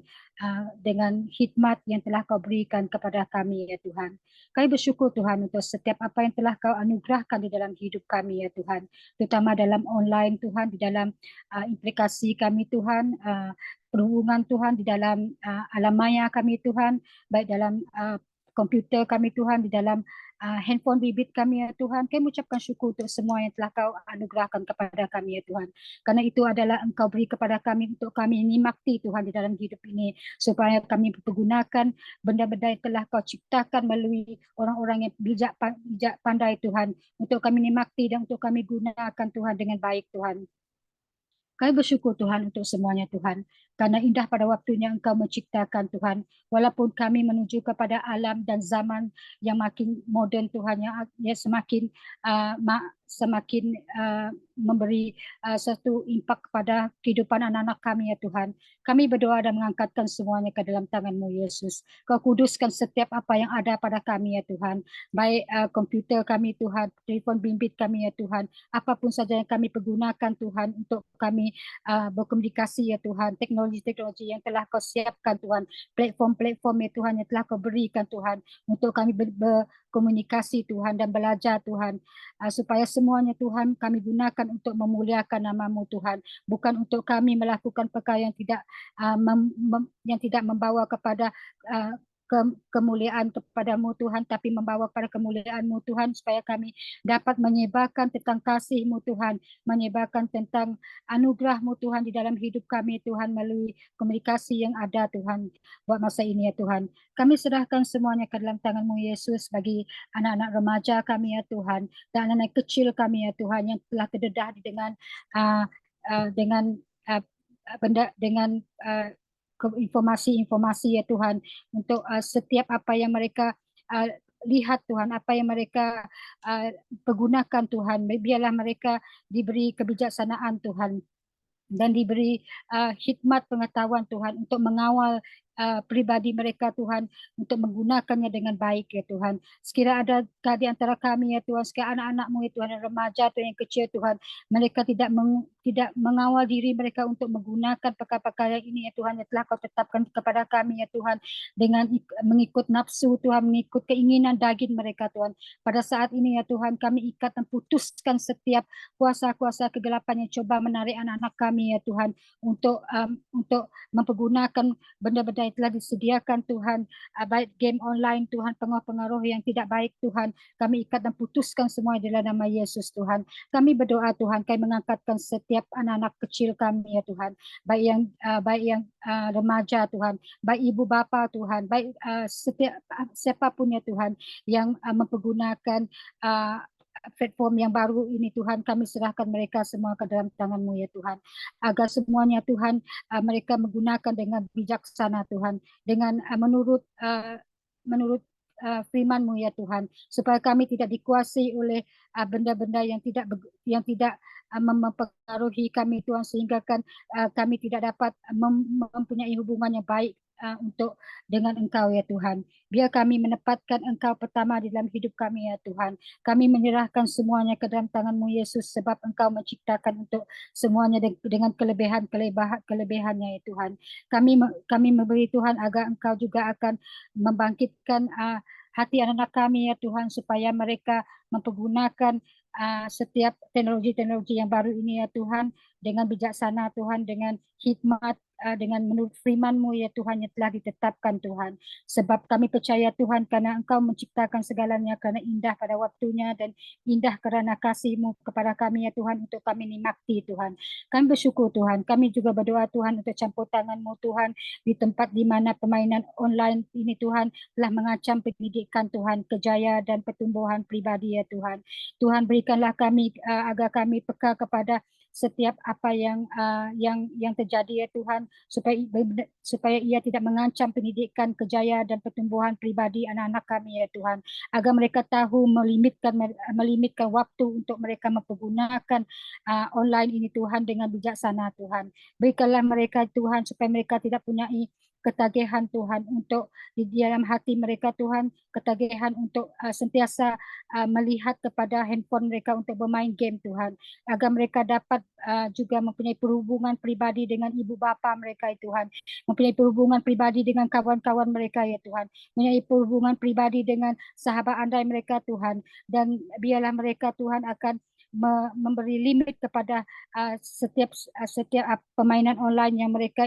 hikmat yang telah Kau berikan kepada kami ya Tuhan. Kami bersyukur Tuhan untuk setiap apa yang telah Kau anugerahkan di dalam hidup kami ya Tuhan, terutama dalam online Tuhan, di dalam implikasi kami Tuhan, perhubungan Tuhan di dalam alam maya kami Tuhan, baik dalam komputer kami Tuhan, di dalam handphone bibit kami ya Tuhan. Kami mengucapkan syukur untuk semua yang telah Kau anugerahkan kepada kami ya Tuhan. Karena itu adalah Engkau beri kepada kami untuk kami nikmati Tuhan di dalam hidup ini, supaya kami mempergunakan benda-benda yang telah Kau ciptakan melalui orang-orang yang bijak pandai Tuhan, untuk kami nikmati dan untuk kami gunakan Tuhan dengan baik Tuhan. Kami bersyukur Tuhan untuk semuanya Tuhan, karena indah pada waktunya Engkau menciptakan Tuhan, walaupun kami menuju kepada alam dan zaman yang makin moden Tuhan, yang semakin memberi satu impak kepada kehidupan anak-anak kami ya Tuhan. Kami berdoa dan mengangkatkan semuanya ke dalam tangan-Mu Yesus. Kau kuduskan setiap apa yang ada pada kami ya Tuhan, baik komputer kami Tuhan, telefon bimbit kami ya Tuhan, apapun saja yang kami pergunakan Tuhan untuk kami berkomunikasi ya Tuhan, teknologi-teknologi yang telah Kau siapkan Tuhan, platform-platform ya Tuhan yang telah Kau berikan Tuhan, untuk kami berkomunikasi Tuhan dan belajar Tuhan, supaya semuanya Tuhan kami gunakan untuk memuliakan nama-Mu Tuhan, bukan untuk kami melakukan perkara yang tidak membawa kepada kemuliaan kepada-Mu Tuhan, tapi membawa kepada kemuliaan-Mu Tuhan, supaya kami dapat menyebarkan tentang kasih-Mu Tuhan, menyebarkan tentang anugerah-Mu Tuhan di dalam hidup kami Tuhan, melalui komunikasi yang ada Tuhan buat masa ini ya Tuhan. Kami serahkan semuanya ke dalam tangan-Mu Yesus, bagi anak-anak remaja kami ya Tuhan, dan anak-anak kecil kami ya Tuhan, yang telah terdedah dengan informasi-informasi ya Tuhan, untuk setiap apa yang mereka lihat Tuhan, apa yang mereka pergunakan Tuhan, biarlah mereka diberi kebijaksanaan Tuhan, dan diberi hikmat pengetahuan Tuhan, untuk mengawal pribadi mereka Tuhan, untuk menggunakannya dengan baik ya Tuhan. Sekiranya ada di antara kami ya Tuhan, sekiranya anak-anak-Mu ya Tuhan, remaja atau yang kecil Tuhan, mereka tidak mengawal diri mereka untuk menggunakan perkara-perkara ini ya Tuhan, yang telah Kau tetapkan kepada kami ya Tuhan, dengan mengikut nafsu Tuhan, mengikut keinginan daging mereka Tuhan. Pada saat ini ya Tuhan, kami ikat dan putuskan setiap kuasa-kuasa kegelapan yang coba menarik anak-anak kami ya Tuhan, untuk mempergunakan benda-benda yang telah disediakan Tuhan, baik game online Tuhan, pengaruh-pengaruh yang tidak baik Tuhan, kami ikat dan putuskan semua dalam nama Yesus Tuhan. Kami berdoa Tuhan, kami mengangkatkan setiap anak-anak kecil kami ya Tuhan, baik yang remaja Tuhan, baik ibu bapa Tuhan, baik setiap siapapun ya Tuhan yang mempergunakan platform yang baru ini Tuhan, kami serahkan mereka semua ke dalam tangan-Mu ya Tuhan, agar semuanya Tuhan mereka menggunakan dengan bijaksana Tuhan, dengan menurut firman-Mu ya Tuhan, supaya kami tidak dikuasai oleh benda-benda yang tidak mempengaruhi kami Tuhan, sehingga kan kami tidak dapat mempunyai hubungan yang baik untuk dengan Engkau ya Tuhan. Biar kami menempatkan Engkau pertama di dalam hidup kami ya Tuhan. Kami menyerahkan semuanya ke dalam tangan-Mu Yesus, sebab Engkau menciptakan untuk semuanya dengan kelebihannya ya Tuhan. Kami memberi Tuhan agar Engkau juga akan membangkitkan hati anak-anak kami ya Tuhan, supaya mereka mempergunakan setiap teknologi yang baru ini ya Tuhan, dengan bijaksana Tuhan, dengan hikmat, dengan menurut firman-Mu ya Tuhan yang telah ditetapkan Tuhan. Sebab kami percaya Tuhan, karena Engkau menciptakan segalanya karena indah pada waktunya, dan indah kerana kasih-Mu kepada kami ya Tuhan, untuk kami nikmati Tuhan. Kami bersyukur Tuhan, kami juga berdoa Tuhan untuk campur tangan-Mu Tuhan, di tempat di mana permainan online ini Tuhan telah mengancam pendidikan Tuhan, kejayaan dan pertumbuhan pribadi ya Tuhan. Tuhan, berikanlah kami agar kami peka kepada setiap apa yang terjadi ya Tuhan, supaya ia tidak mengancam pendidikan, kejayaan dan pertumbuhan pribadi anak-anak kami ya Tuhan, agar mereka tahu melimitkan waktu untuk mereka mempergunakan online ini Tuhan dengan bijaksana Tuhan. Berikanlah mereka Tuhan, supaya mereka tidak punya ketagihan Tuhan, untuk di dalam hati mereka Tuhan, ketagihan untuk sentiasa melihat kepada handphone mereka untuk bermain game Tuhan, agar mereka dapat juga mempunyai perhubungan pribadi dengan ibu bapa mereka ya Tuhan, mempunyai perhubungan pribadi dengan kawan-kawan mereka ya Tuhan, mempunyai perhubungan pribadi dengan sahabat andai mereka Tuhan, dan biarlah mereka Tuhan akan memberi limit kepada setiap permainan online yang mereka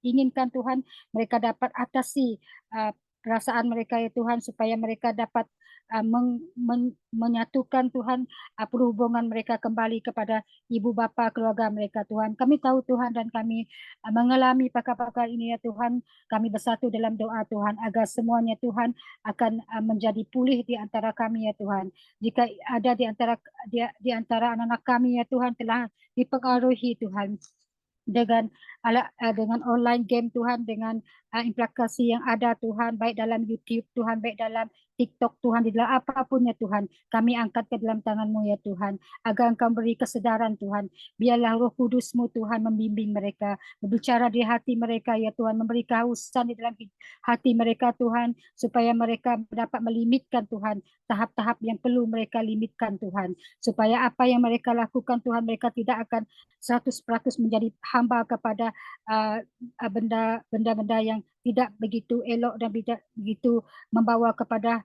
inginkan Tuhan. Mereka dapat atasi perasaan mereka ya Tuhan, supaya mereka dapat menyatukan Tuhan perhubungan mereka kembali kepada ibu bapa keluarga mereka Tuhan. Kami tahu Tuhan, dan kami mengalami pakar-pakar ini ya Tuhan. Kami bersatu dalam doa Tuhan, agar semuanya Tuhan akan menjadi pulih di antara kami ya Tuhan. Jika ada di antara anak-anak kami ya Tuhan telah dipengaruhi Tuhan dengan online game Tuhan, dengan implikasi yang ada Tuhan, baik dalam YouTube Tuhan, baik dalam TikTok Tuhan, di dalam apapun ya Tuhan, kami angkat ke dalam tangan-Mu ya Tuhan, agar Engkau beri kesedaran Tuhan. Biarlah Roh Kudus-Mu Tuhan membimbing mereka, berbicara di hati mereka ya Tuhan, memberi kehausan di dalam hati mereka Tuhan, supaya mereka dapat melimitkan Tuhan tahap-tahap yang perlu mereka limitkan Tuhan, supaya apa yang mereka lakukan Tuhan, mereka tidak akan 100% menjadi hamba kepada benda-benda yang tidak begitu elok dan tidak begitu membawa kepada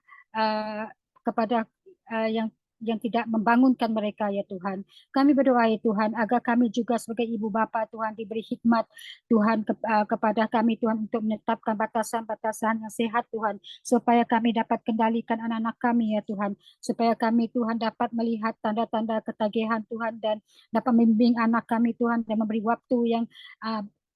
yang tidak membangunkan mereka ya Tuhan. Kami berdoa ya Tuhan, agar kami juga sebagai ibu bapa Tuhan diberi hikmat Tuhan kepada kami Tuhan, untuk menetapkan batasan-batasan yang sehat Tuhan, supaya kami dapat kendalikan anak-anak kami ya Tuhan, supaya kami Tuhan dapat melihat tanda-tanda ketagihan Tuhan, dan dapat membimbing anak kami Tuhan, dan memberi waktu yang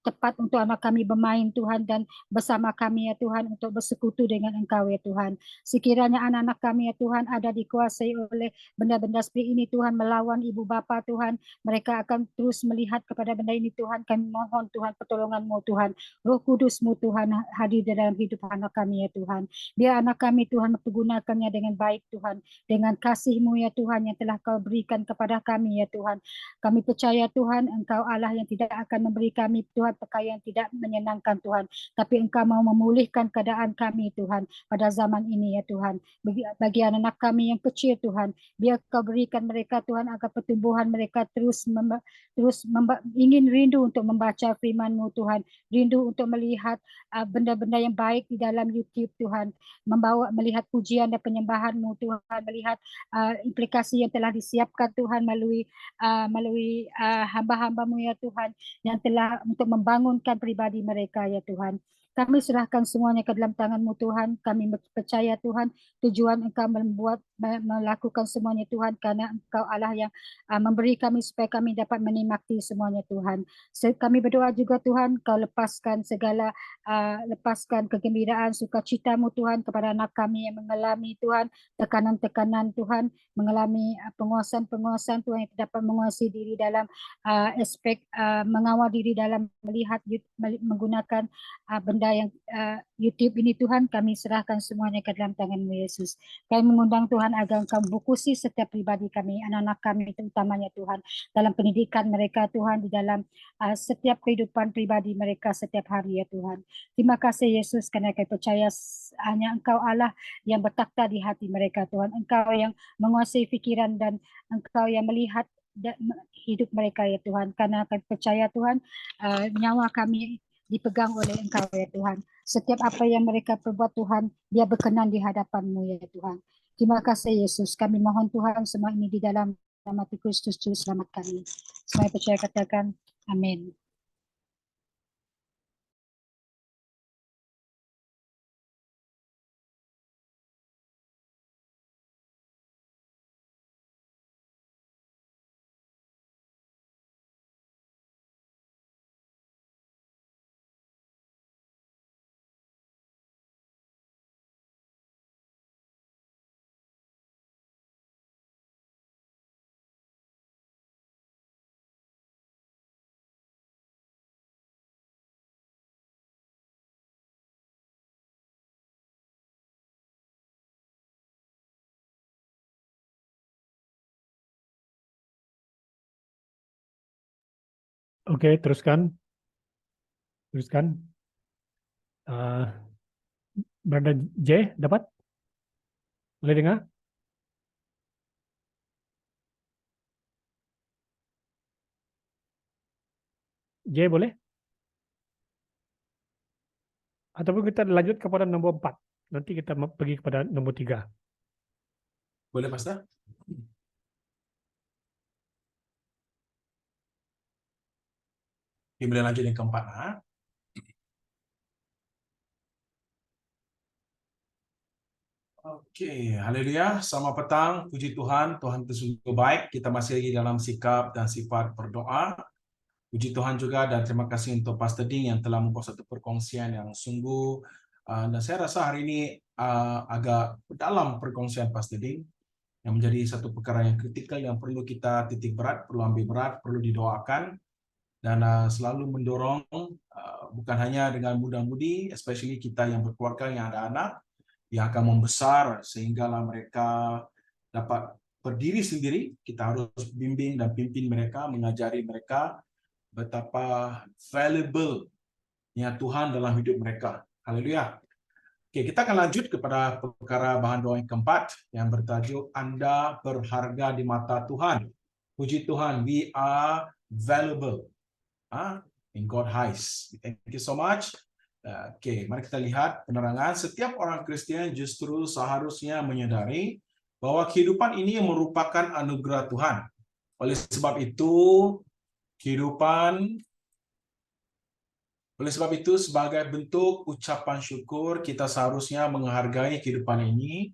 tepat untuk anak kami bermain Tuhan, dan bersama kami ya Tuhan, untuk bersekutu dengan Engkau ya Tuhan. Sekiranya anak-anak kami ya Tuhan ada dikuasai oleh benda-benda seperti ini Tuhan, melawan ibu bapa Tuhan, mereka akan terus melihat kepada benda ini Tuhan. Kami mohon Tuhan pertolongan-Mu Tuhan, Roh Kudus-Mu Tuhan hadir di dalam hidup anak kami ya Tuhan. Biar anak kami Tuhan mempergunakannya dengan baik Tuhan, dengan kasih-Mu ya Tuhan yang telah Kau berikan kepada kami ya Tuhan. Kami percaya Tuhan, Engkau Allah yang tidak akan memberi kami Tuhan perkara yang tidak menyenangkan Tuhan, tapi Engkau mau memulihkan keadaan kami Tuhan pada zaman ini ya Tuhan. Bagi anak-anak kami yang kecil Tuhan, biar Kau berikan mereka Tuhan agar pertumbuhan mereka terus ingin rindu untuk membaca firman-Mu Tuhan, rindu untuk melihat benda-benda yang baik di dalam YouTube Tuhan, melihat pujian dan penyembahan-Mu Tuhan, melihat implikasi yang telah disiapkan Tuhan melalui hamba-hamba-Mu ya Tuhan, yang telah untuk membangunkan pribadi mereka ya Tuhan. Kami serahkan semuanya ke dalam tangan-Mu Tuhan. Kami percaya Tuhan, tujuan Engkau melakukan semuanya Tuhan, karena Engkau Allah yang memberi kami supaya kami dapat menikmati semuanya Tuhan. Kami berdoa juga Tuhan, Kau lepaskan lepaskan kegembiraan, sukacita-Mu Tuhan kepada anak kami yang mengalami Tuhan tekanan-tekanan Tuhan, mengalami penguasaan-penguasaan Tuhan yang dapat menguasai diri dalam aspek mengawal diri dalam melihat menggunakan benda yang YouTube ini Tuhan. Kami serahkan semuanya ke dalam tangan-Mu Yesus. Kami mengundang Tuhan agar Engkau memfokusi setiap pribadi kami, anak-anak kami terutamanya Tuhan, dalam pendidikan mereka Tuhan, di dalam setiap kehidupan pribadi mereka setiap hari ya Tuhan. Terima kasih Yesus, karena kami percaya hanya Engkau Allah yang bertakhta di hati mereka Tuhan. Engkau yang menguasai fikiran dan Engkau yang melihat hidup mereka ya Tuhan. Karena kami percaya Tuhan, nyawa kami dipegang oleh Engkau ya Tuhan. Setiap apa yang mereka perbuat Tuhan, dia berkenan di hadapan-Mu ya Tuhan. Terima kasih Yesus. Kami mohon Tuhan semua ini di dalam nama Kristus Juru Selamat kami. Semua percaya katakan amin. Oke, teruskan. Teruskan. Brother J, dapat? Boleh dengar? J, boleh? Ataupun kita lanjut kepada nombor 4. Nanti kita pergi kepada nombor 3. Boleh, Pastor? Kita boleh lanjut yang keempat. Oke, haleluya. Selamat petang, puji Tuhan. Tuhan itu sungguh baik. Kita masih lagi dalam sikap dan sifat berdoa. Puji Tuhan juga, dan terima kasih untuk Pastor Ding yang telah membuat satu perkongsian yang sungguh, dan saya rasa hari ini agak dalam perkongsian Pastor Ding, yang menjadi satu perkara yang kritikal yang perlu kita titik berat, perlu ambil berat, perlu didoakan, dan selalu mendorong, bukan hanya dengan muda-mudi, especially kita yang berkeluarga, yang ada anak, yang akan membesar sehinggalah mereka dapat berdiri sendiri. Kita harus bimbing dan pimpin mereka, mengajari mereka betapa valuable-nya Tuhan dalam hidup mereka. Haleluya. Oke, kita akan lanjut kepada perkara bahan doa yang keempat yang bertajuk Anda berharga di mata Tuhan. Puji Tuhan, we are valuable in God's eyes. Thank you so much. Oke, mari kita lihat penerangan. Setiap orang Kristen justru seharusnya menyadari bahwa kehidupan ini merupakan anugerah Tuhan. Oleh sebab itu, sebagai bentuk ucapan syukur, kita seharusnya menghargai kehidupan ini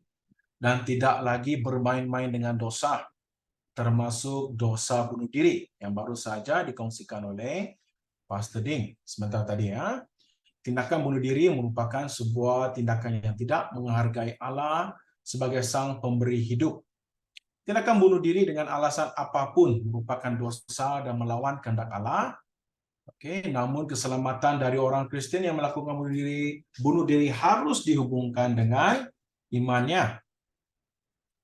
dan tidak lagi bermain-main dengan dosa, termasuk dosa bunuh diri yang baru saja dikongsikan oleh Pastor Ding sebentar tadi ya. Tindakan bunuh diri merupakan sebuah tindakan yang tidak menghargai Allah sebagai Sang Pemberi hidup. Tindakan bunuh diri dengan alasan apapun merupakan dosa dan melawan kehendak Allah. Oke, namun keselamatan dari orang Kristen yang melakukan bunuh diri harus dihubungkan dengan imannya.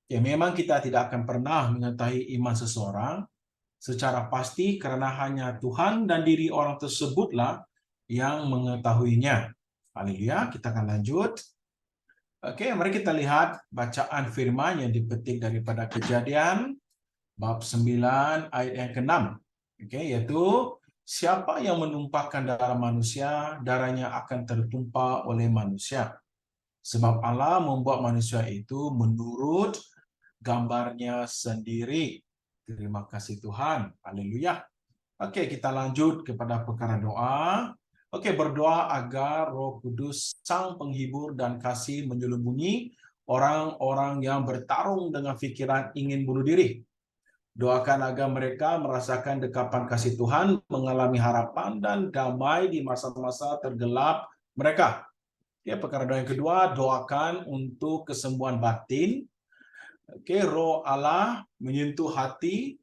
Ya, memang kita tidak akan pernah mengetahui iman seseorang secara pasti karena hanya Tuhan dan diri orang tersebutlah yang mengetahuinya. Haleluya, kita akan lanjut. Oke, mari kita lihat bacaan firman yang dipetik daripada Kejadian bab 9 ayat yang ke-6. Oke, yaitu siapa yang menumpahkan darah manusia, darahnya akan tertumpah oleh manusia. Sebab Allah membuat manusia itu menurut gambarnya sendiri. Terima kasih Tuhan. Haleluya. Oke, kita lanjut kepada perkara doa. Oke, berdoa agar Roh Kudus, Sang Penghibur dan Kasih menyelubungi orang-orang yang bertarung dengan pikiran ingin bunuh diri. Doakan agar mereka merasakan dekapan kasih Tuhan, mengalami harapan dan damai di masa-masa tergelap mereka. Oke, perkara doa yang kedua, doakan untuk kesembuhan batin. Oke, Roh Allah menyentuh hati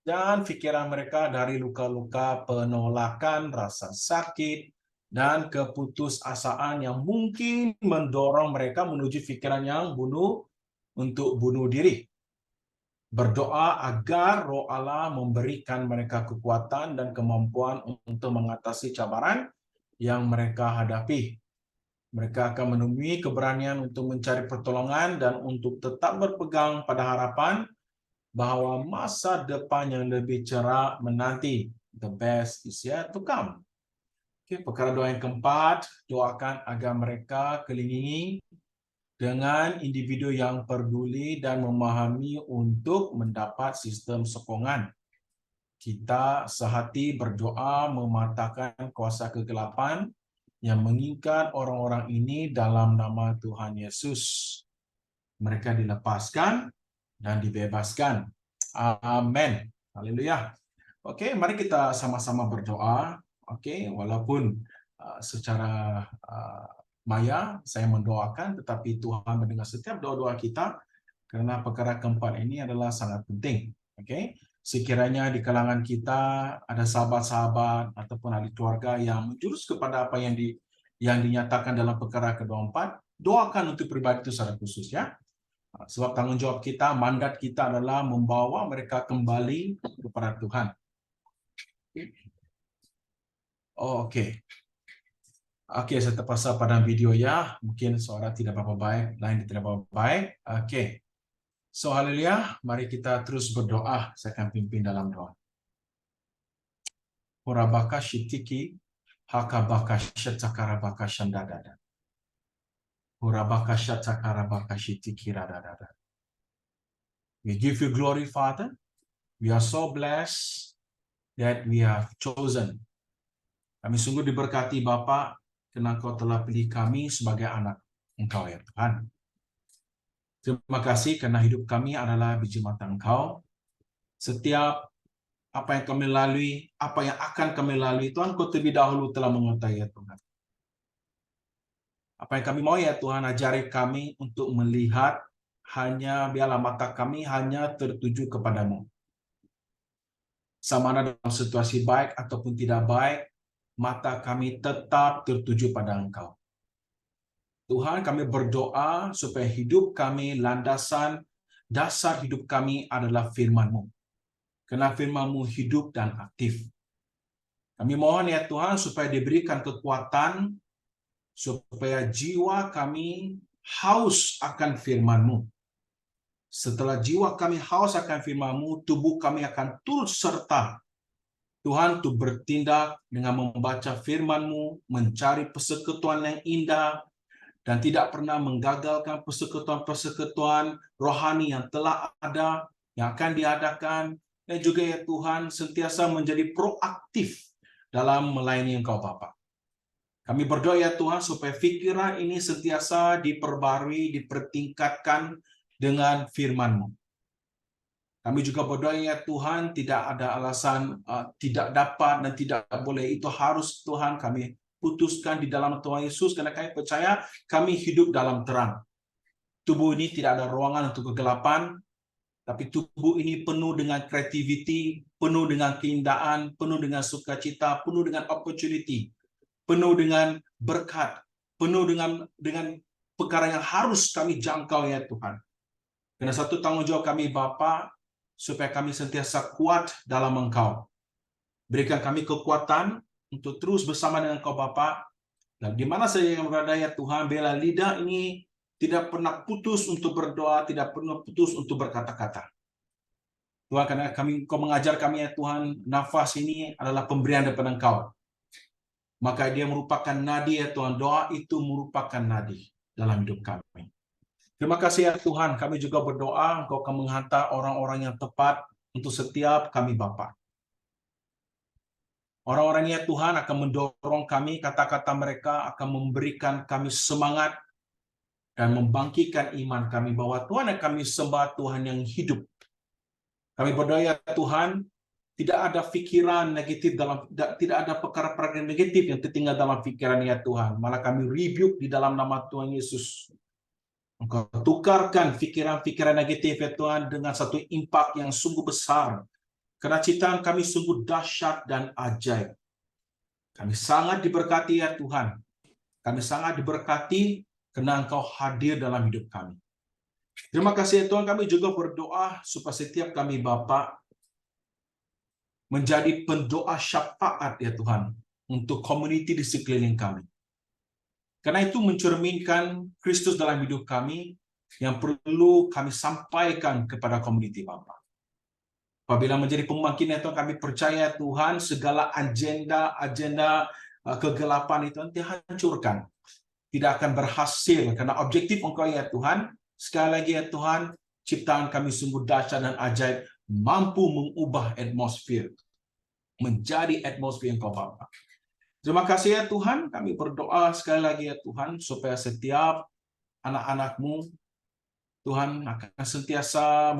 dan pikiran mereka dari luka-luka penolakan, rasa sakit, dan keputusasaan yang mungkin mendorong mereka menuju pikiran yang untuk bunuh diri. Berdoa agar Roh Allah memberikan mereka kekuatan dan kemampuan untuk mengatasi cabaran yang mereka hadapi. Mereka akan menemui keberanian untuk mencari pertolongan dan untuk tetap berpegang pada harapan bahwa masa depan yang lebih cerah menanti. The best is yet to come. Oke, perkara doa yang keempat, doakan agar mereka kelilingi dengan individu yang peduli dan memahami untuk mendapat sistem sokongan. Kita sehati berdoa mematahkan kuasa kegelapan yang mengikat orang-orang ini dalam nama Tuhan Yesus. Mereka dilepaskan dan dibebaskan. Amin. Haleluya. Oke, mari kita sama-sama berdoa. Oke, walaupun secara maya saya mendoakan, tetapi Tuhan mendengar setiap doa-doa kita karena perkara keempat ini adalah sangat penting. Oke, sekiranya di kalangan kita ada sahabat-sahabat ataupun ahli keluarga yang menjurus kepada apa yang dinyatakan dalam perkara ke-24, doakan untuk pribadi itu secara khusus ya. Sebab tanggung jawab kita, mandat kita adalah membawa mereka kembali kepada Tuhan. Oke. Oke, saya terpaksa padam video ya. Mungkin suara tidak apa-apa baik, lain tidak apa-apa baik. Oke. So, haleluya. Mari kita terus berdoa. Saya akan pimpin dalam doa. Horabaka shitiki, hakabaka shatakara shandadada. Horabaka shatakara shitiki radadada. We give you glory, Father. We are so blessed that we have chosen. Kami sungguh diberkati Bapa, karena Engkau telah pilih kami sebagai anak Engkau ya Tuhan. Terima kasih karena hidup kami adalah biji mata Engkau. Setiap apa yang kami lalui, apa yang akan kami lalui, Tuhan Engkau terlebih dahulu telah mengetahui ya Tuhan. Apa yang kami mau ya Tuhan, ajari kami untuk melihat biarlah mata kami hanya tertuju kepadamu. Sama ada dalam situasi baik ataupun tidak baik, mata kami tetap tertuju pada Engkau. Tuhan, kami berdoa supaya hidup kami, dasar hidup kami adalah firman-Mu. Karena firman-Mu hidup dan aktif. Kami mohon ya Tuhan supaya diberikan kekuatan, supaya jiwa kami haus akan firman-Mu. Setelah jiwa kami haus akan firman-Mu, tubuh kami akan turut serta Tuhan untuk bertindak dengan membaca firman-Mu, mencari persekutuan yang indah, dan tidak pernah menggagalkan persekutuan-persekutuan rohani yang telah ada, yang akan diadakan, dan juga ya Tuhan sentiasa menjadi proaktif dalam melayani Engkau Bapa. Kami berdoa ya Tuhan supaya pikiran ini sentiasa diperbarui, dipertingkatkan dengan firman-Mu. Kami juga berdoa ya Tuhan, tidak ada alasan tidak dapat dan tidak boleh. Itu harus Tuhan kami putuskan di dalam Tuhan Yesus, karena kami percaya kami hidup dalam terang. Tubuh ini tidak ada ruangan untuk kegelapan, tapi tubuh ini penuh dengan creativity, penuh dengan keindahan, penuh dengan sukacita, penuh dengan opportunity, penuh dengan berkat, penuh dengan perkara yang harus kami jangkau ya Tuhan. Karena satu tanggung jawab kami Bapa, supaya kami sentiasa kuat dalam Engkau. Berikan kami kekuatan, untuk terus bersama dengan Kau Bapa. Dan di mana saja yang berada ya Tuhan, biarlah lidah ini tidak pernah putus untuk berdoa, tidak pernah putus untuk berkata-kata. Tuhan, karena Kau mengajar kami ya Tuhan, nafas ini adalah pemberian daripada Engkau. Maka dia merupakan nadi ya Tuhan, doa itu merupakan nadi dalam hidup kami. Terima kasih ya Tuhan, kami juga berdoa Engkau akan menghantar orang-orang yang tepat untuk setiap kami Bapa. Orang-orang ya Tuhan akan mendorong kami, kata-kata mereka akan memberikan kami semangat dan membangkitkan iman kami bahwa Tuhan yang kami sembah Tuhan yang hidup. Kami berdoa ya Tuhan, tidak ada pikiran negatif tidak ada perkara-perkara negatif yang tertinggal dalam pikiran ya Tuhan. Malah kami rebuke di dalam nama Tuhan Yesus. Engkau tukarkan pikiran-pikiran negatif ya Tuhan dengan satu impak yang sungguh besar. Karena ciptaan kami sungguh dahsyat dan ajaib. Kami sangat diberkati ya Tuhan. Kami sangat diberkati karena Engkau hadir dalam hidup kami. Terima kasih ya Tuhan, kami juga berdoa supaya setiap kami Bapa menjadi pendoa syafaat ya Tuhan untuk community di sekeliling kami. Karena itu mencerminkan Kristus dalam hidup kami yang perlu kami sampaikan kepada community Bapa. Apabila menjadi pembangkit Tuhan, kami percaya Tuhan segala agenda kegelapan itu dihancurkan. Tidak akan berhasil karena objektif Engkau ya Tuhan. Sekali lagi ya Tuhan, ciptaan kami sungguh dahsyat dan ajaib, mampu mengubah atmosfer menjadi atmosfer Engkau Bapa. Terima kasih ya Tuhan, kami berdoa sekali lagi ya Tuhan supaya setiap anak-anak-Mu Tuhan akan sentiasa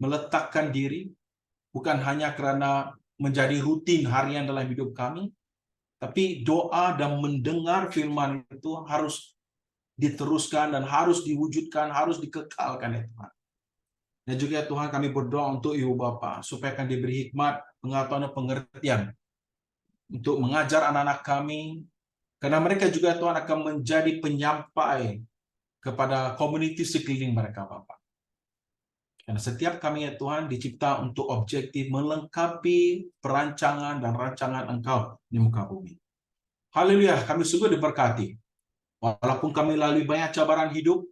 meletakkan diri bukan hanya karena menjadi rutin harian dalam hidup kami, tapi doa dan mendengar firman itu harus diteruskan dan harus diwujudkan, harus dikekalkan ya Tuhan. Dan juga ya Tuhan, kami berdoa untuk Ibu Bapa supaya akan diberi hikmat, pengetahuan dan pengertian untuk mengajar anak-anak kami, karena mereka juga Tuhan akan menjadi penyampai kepada komuniti sekeliling mereka Bapa. Karena setiap kami ya Tuhan dicipta untuk objektif melengkapi perancangan dan rancangan Engkau di muka bumi. Haleluya, kami sungguh diberkati. Walaupun kami lalui banyak cabaran hidup,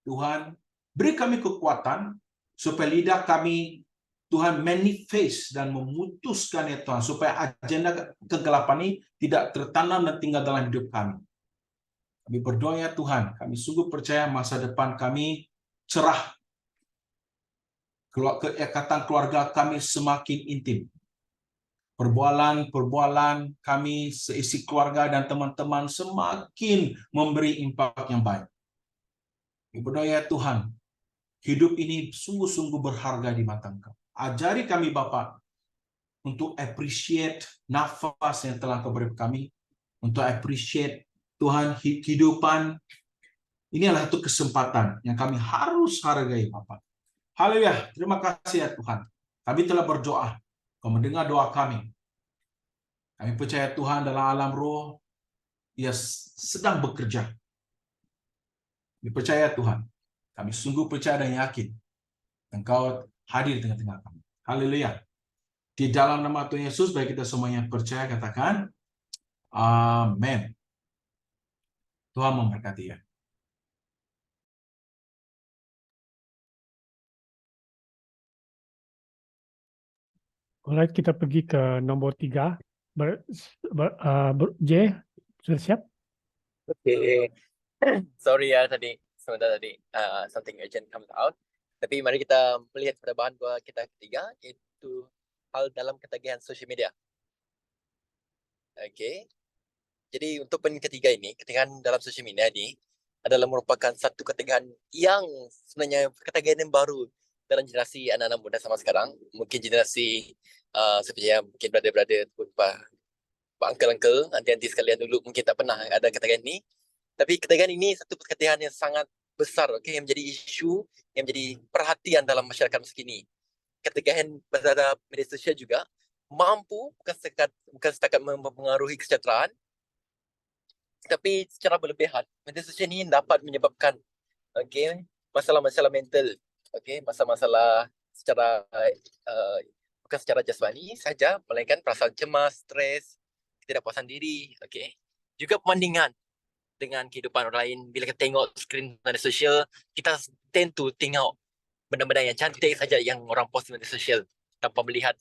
Tuhan beri kami kekuatan supaya lidah kami Tuhan manifest dan memutuskan ya Tuhan supaya agenda kegelapan ini tidak tertanam dan tinggal dalam hidup kami. Kami berdoa ya Tuhan, kami sungguh percaya masa depan kami cerah. Keikatan keluarga kami semakin intim. Perbualan kami seisi keluarga dan teman-teman semakin memberi impak yang baik. Kami berdoa ya Tuhan, hidup ini sungguh-sungguh berharga di mata Engkau. Ajari kami Bapa untuk appreciate nafas yang telah Engkau beri kami, untuk appreciate Tuhan kehidupan. Ini adalah satu kesempatan yang kami harus hargai Bapa. Haleluya, terima kasih ya Tuhan. Kami telah berdoa, Kau mendengar doa kami. Kami percaya Tuhan dalam alam roh, Ia sedang bekerja. Kami percaya Tuhan. Kami sungguh percaya dan yakin Engkau hadir di tengah-tengah kami. Haleluya. Di dalam nama Tuhan Yesus, baik kita semuanya percaya, katakan, amin. Tuhan memberkati ya. Alright, kita pergi ke nomor 3. J, sudah siap? Okay. Sorry ya tadi sebentar tadi something urgent comes out. Tapi mari kita melihat pada bahan gua kita ketiga, iaitu hal dalam ketagihan social media. Okay. Jadi untuk poin ketiga ini, ketagihan dalam social media ini adalah merupakan satu ketagihan yang sebenarnya ketagihan yang baru dalam generasi anak-anak muda sama sekarang. Mungkin generasi seperti yang mungkin brother-brother ataupun pak uncle-uncle, aunty-aunty sekalian dulu mungkin tak pernah ada ketagihan ini. Tapi ketagihan ini satu ketagihan yang sangat besar, okay, yang menjadi isu, yang menjadi perhatian dalam masyarakat masa kini. Ketagihan pada media sosial juga mampu bukan setakat mempengaruhi kesejahteraan, tapi secara berlebihan. Media sosial ini dapat menyebabkan masalah-masalah mental, masalah-masalah secara bukan secara jasmani saja, melainkan perasaan cemas, stres, ketidakpuasan diri, okey. Juga perbandingan dengan kehidupan orang lain. Bila kita tengok skrin media sosial, kita tend to tengok benda-benda yang cantik saja yang orang post di media sosial tanpa melihat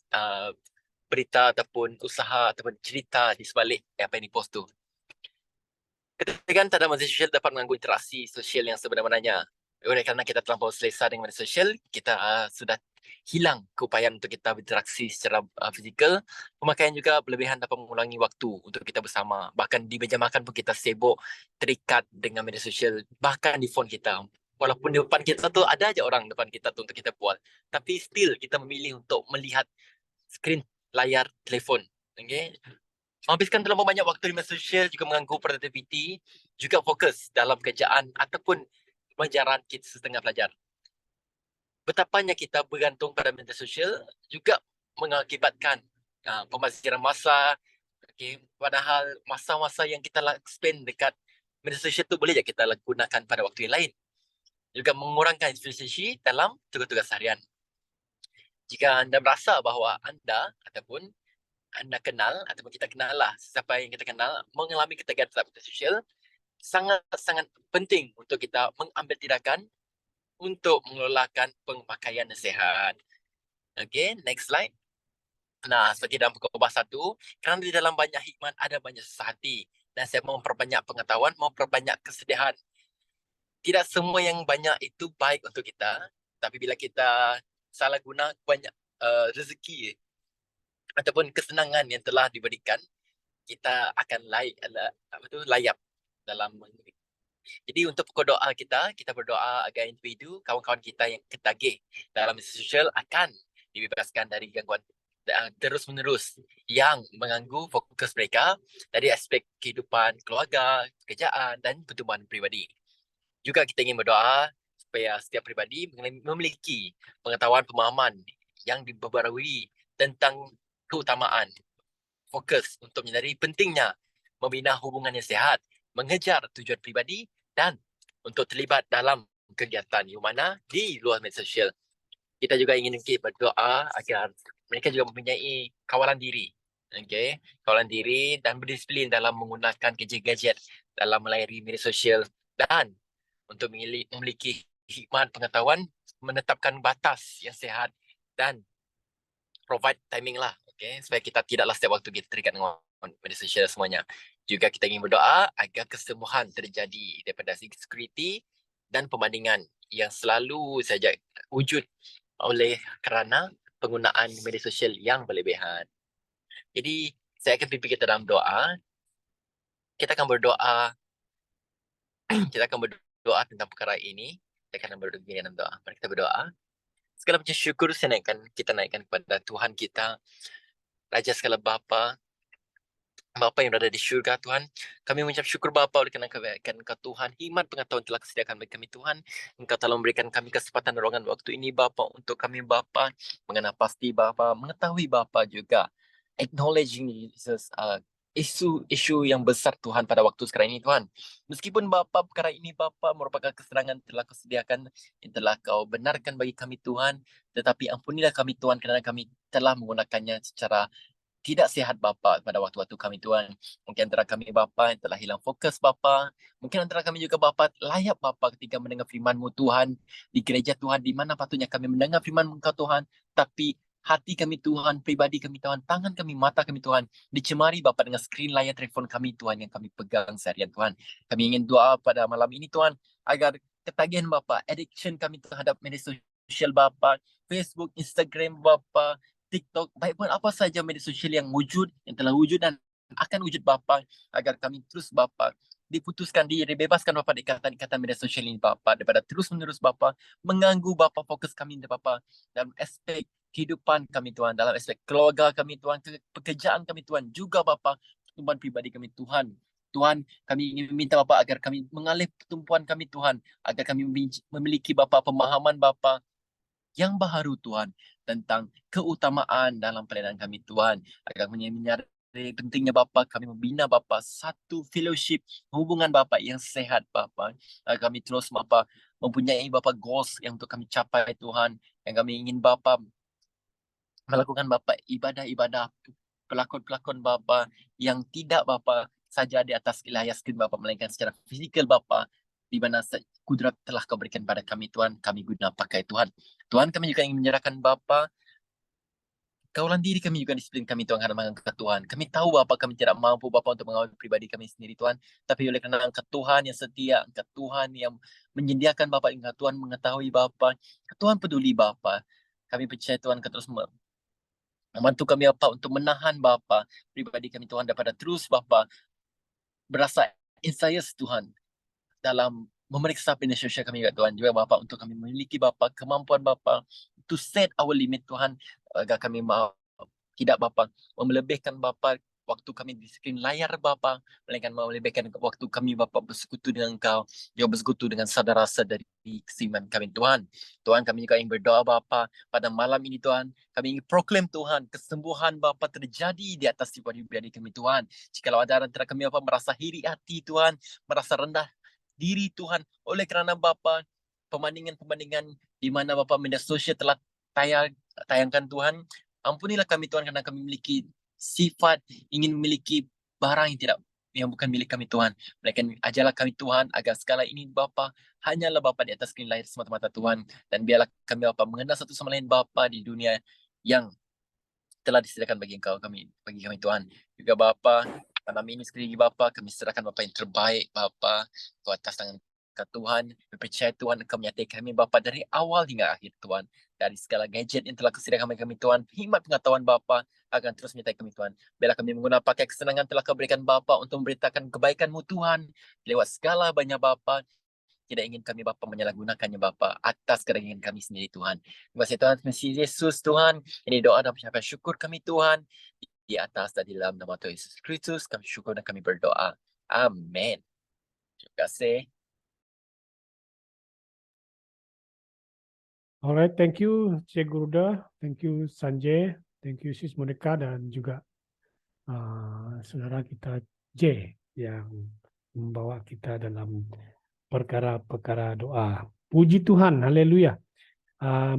berita ataupun usaha ataupun cerita di sebalik apa yang dipost tu. Ketegangan terhadap media sosial dapat mengganggu interaksi sosial yang sebenarnya. Oleh kerana kita terlampau selesa dengan media sosial, kita sudah hilang keupayaan untuk kita berinteraksi secara fizikal. Pemakaian juga berlebihan dapat mengulangi waktu untuk kita bersama. Bahkan di meja makan pun kita sibuk, terikat dengan media sosial. Bahkan di phone kita. Walaupun di depan kita tu ada aja orang depan kita tu untuk kita buat. Tapi still kita memilih untuk melihat skrin layar telefon. Okay? Menghabiskan terlalu banyak waktu di media sosial juga mengganggu produktiviti, juga fokus dalam kerjaan ataupun pelajaran kita setengah pelajar. Betapanya kita bergantung pada media sosial juga mengakibatkan pembaziran masa. Okay. Padahal masa-masa yang kita spend dekat media sosial tu boleh je kita gunakan pada waktu yang lain. Juga mengurangkan efisiensi dalam tugas-tugas harian. Jika anda merasa bahawa anda ataupun anda kenal ataupun kita kenal lah siapa yang kita kenal mengalami ketegangan terhadap media sosial, sangat-sangat penting untuk kita mengambil tindakan untuk mengelolakan pemakaian yang sihat. Okay, next slide. Nah, seperti dalam Pukul 1, kerana di dalam banyak hikmat ada banyak susah hati dan saya mau memperbanyak pengetahuan, mau memperbanyak kesedihan. Tidak semua yang banyak itu baik untuk kita, tapi bila kita salah guna banyak rezeki ataupun kesenangan yang telah diberikan, kita akan layap dalam. Jadi untuk pokok doa kita berdoa agar individu, kawan-kawan kita yang ketagih dalam media sosial akan dibebaskan dari gangguan terus-menerus yang mengganggu fokus mereka dari aspek kehidupan keluarga, pekerjaan dan pertumbuhan pribadi. Juga kita ingin berdoa supaya setiap pribadi memiliki pengetahuan pemahaman yang diperbarui tentang keutamaan fokus untuk menyadari pentingnya membina hubungan yang sihat, mengejar tujuan pribadi dan untuk terlibat dalam kegiatan yang mana di luar media sosial. Kita juga ingin berdoa agar mereka juga mempunyai kawalan diri. Okay? Kawalan diri dan berdisiplin dalam menggunakan gadget-gadget dalam melayari media sosial dan untuk memiliki hikmat pengetahuan, menetapkan batas yang sihat dan provide timing lah, okay? Supaya kita tidaklah setiap waktu kita terikat dengan media sosial semuanya. Juga kita ingin berdoa agar kesembuhan terjadi daripada segi security dan perbandingan yang selalu saja wujud oleh kerana penggunaan media sosial yang berlebihan. Jadi saya akan pimpin kita dalam doa. Kita akan berdoa tentang perkara ini. Kita akan berdoa dalam doa. Mari kita berdoa. Segala macam syukur kita naikkan kepada Tuhan kita, Raja segala Bapa yang berada di syurga Tuhan. Kami mengucap syukur Bapa oleh kerana kebaikan Engkau Tuhan. Hikmat pengetahuan telah kesediakan bagi kami Tuhan. Engkau telah memberikan kami kesempatan dorongan waktu ini Bapa untuk kami Bapa mengenal pasti Bapa, mengetahui Bapa juga acknowledging Jesus isu yang besar Tuhan pada waktu sekarang ini Tuhan. Meskipun Bapa perkara ini Bapa merupakan kesenangan telah Kau sediakan, yang telah Kau benarkan bagi kami Tuhan, tetapi ampunilah kami Tuhan kerana kami telah menggunakannya secara tidak sihat Bapa pada waktu-waktu kami Tuhan. Mungkin antara kami Bapa yang telah hilang fokus Bapa, mungkin antara kami juga Bapa layak Bapa ketika mendengar firman-Mu Tuhan di gereja Tuhan, di mana patutnya kami mendengar firman-Mu Engkau Tuhan, tapi hati kami Tuhan, pribadi kami Tuhan, tangan kami, mata kami Tuhan, dicemari Bapa dengan skrin layar telefon kami Tuhan yang kami pegang seharian Tuhan. Kami ingin doa pada malam ini Tuhan, agar ketagihan Bapa, addiction kami terhadap media sosial Bapa, Facebook, Instagram Bapa, TikTok, baik pun apa saja media sosial yang wujud, yang telah wujud dan akan wujud Bapa, agar kami terus Bapa diputuskan, dibebaskan Bapa ikatan-ikatan media sosial ini Bapa, daripada terus-menerus Bapa mengganggu Bapa fokus kami Bapa dalam aspek kehidupan kami Tuhan, dalam aspek keluarga kami Tuhan, pekerjaan kami Tuhan, juga Bapa pertumbuhan pribadi kami Tuhan. Tuhan, kami ingin meminta Bapa agar kami mengalih pertumbuhan kami Tuhan, agar kami memiliki Bapa pemahaman Bapa yang baharu Tuhan tentang keutamaan dalam pelayanan kami Tuhan, agar menyadari pentingnya Bapa kami membina Bapa satu fellowship, hubungan Bapa yang sehat Bapa, agar kami terus Bapa mempunyai Bapa goals yang untuk kami capai Tuhan, yang kami ingin Bapa melakukan Bapa ibadah-ibadah pelakon-pelakon Bapa yang tidak Bapa saja di atas layar skrin Bapa, melainkan secara fizikal Bapa, di mana kudrat telah Kau berikan pada kami Tuhan, kami guna pakai Tuhan. Tuhan, kami juga ingin menyerahkan Bapa, Kaulah diri kami juga disiplin kami Tuhan karena mengangkat Tuhan. Kami tahu Bapa kami tidak mampu Bapa untuk mengawal pribadi kami sendiri Tuhan. Tapi oleh karena Engkau Tuhan yang setia, Engkau Tuhan yang menyediakan Bapa, Engkau Tuhan mengetahui Bapa, Tuhan peduli Bapa. Kami percaya Tuhan Kau terus membantu kami Bapa untuk menahan Bapa pribadi kami Tuhan daripada terus Bapa berasa anxious Tuhan dalam memeriksa financial share kami Tuhan. Juga Bapa untuk kami memiliki Bapa kemampuan Bapa to set our limit Tuhan, agar kami tidak Bapa melebihkan Bapa waktu kami di skrin layar Bapa, melainkan melebihkan waktu kami Bapa bersekutu dengan Engkau, juga bersekutu dengan saudara-saudari keiman kami Tuhan. Tuhan, kami juga ingin berdoa Bapa pada malam ini Tuhan. Kami ingin proklaim Tuhan, kesembuhan Bapa terjadi di atas pribadi kami Tuhan. Jikalau ada antara kami Bapa merasa iri hati Tuhan, merasa rendah diri Tuhan, oleh kerana Bapa pembandingan-pembandingan di mana Bapa media sosial telah tayangkan Tuhan, ampunilah kami Tuhan karena kami memiliki sifat ingin memiliki barang yang bukan milik kami Tuhan. Melainkan ajarlah kami Tuhan agar segala ini Bapa hanyalah Bapa di atas skrin layar semata-mata Tuhan, dan biarlah kami Bapa mengenal satu sama lain Bapa di dunia yang telah disediakan bagi kami Tuhan. Juga Bapa, malam ini sekali lagi Bapa, kami serahkan Bapa yang terbaik Bapa ke atas tangan Tuhan. Percaya Tuhan Engkau menyertai kami Bapa dari awal hingga akhir Tuhan. Dari segala gadget yang telah disediakan bagi kami Tuhan, hikmat pengetahuan Bapa akan terus menyertai kami Tuhan. Biarlah kami menggunakan pakai kesenangan telah Kau berikan Bapa untuk memberitakan kebaikan-Mu Tuhan. Lewat segala banyak Bapa, tidak ingin kami Bapa menyalahgunakannya Bapa atas keinginan kami sendiri Tuhan. Terima kasih Tuhan, terima kasih Yesus Tuhan. Ini doa dan penyampaian syukur kami Tuhan. Di atas dan di dalam nama Tuhan Yesus Kristus kami syukur dan kami berdoa. Amin. Terima kasih. Alright, thank you Cik Guruda, thank you Sanjay, thank you Sis Monica, dan juga saudara kita J yang membawa kita dalam perkara-perkara doa. Puji Tuhan, haleluya.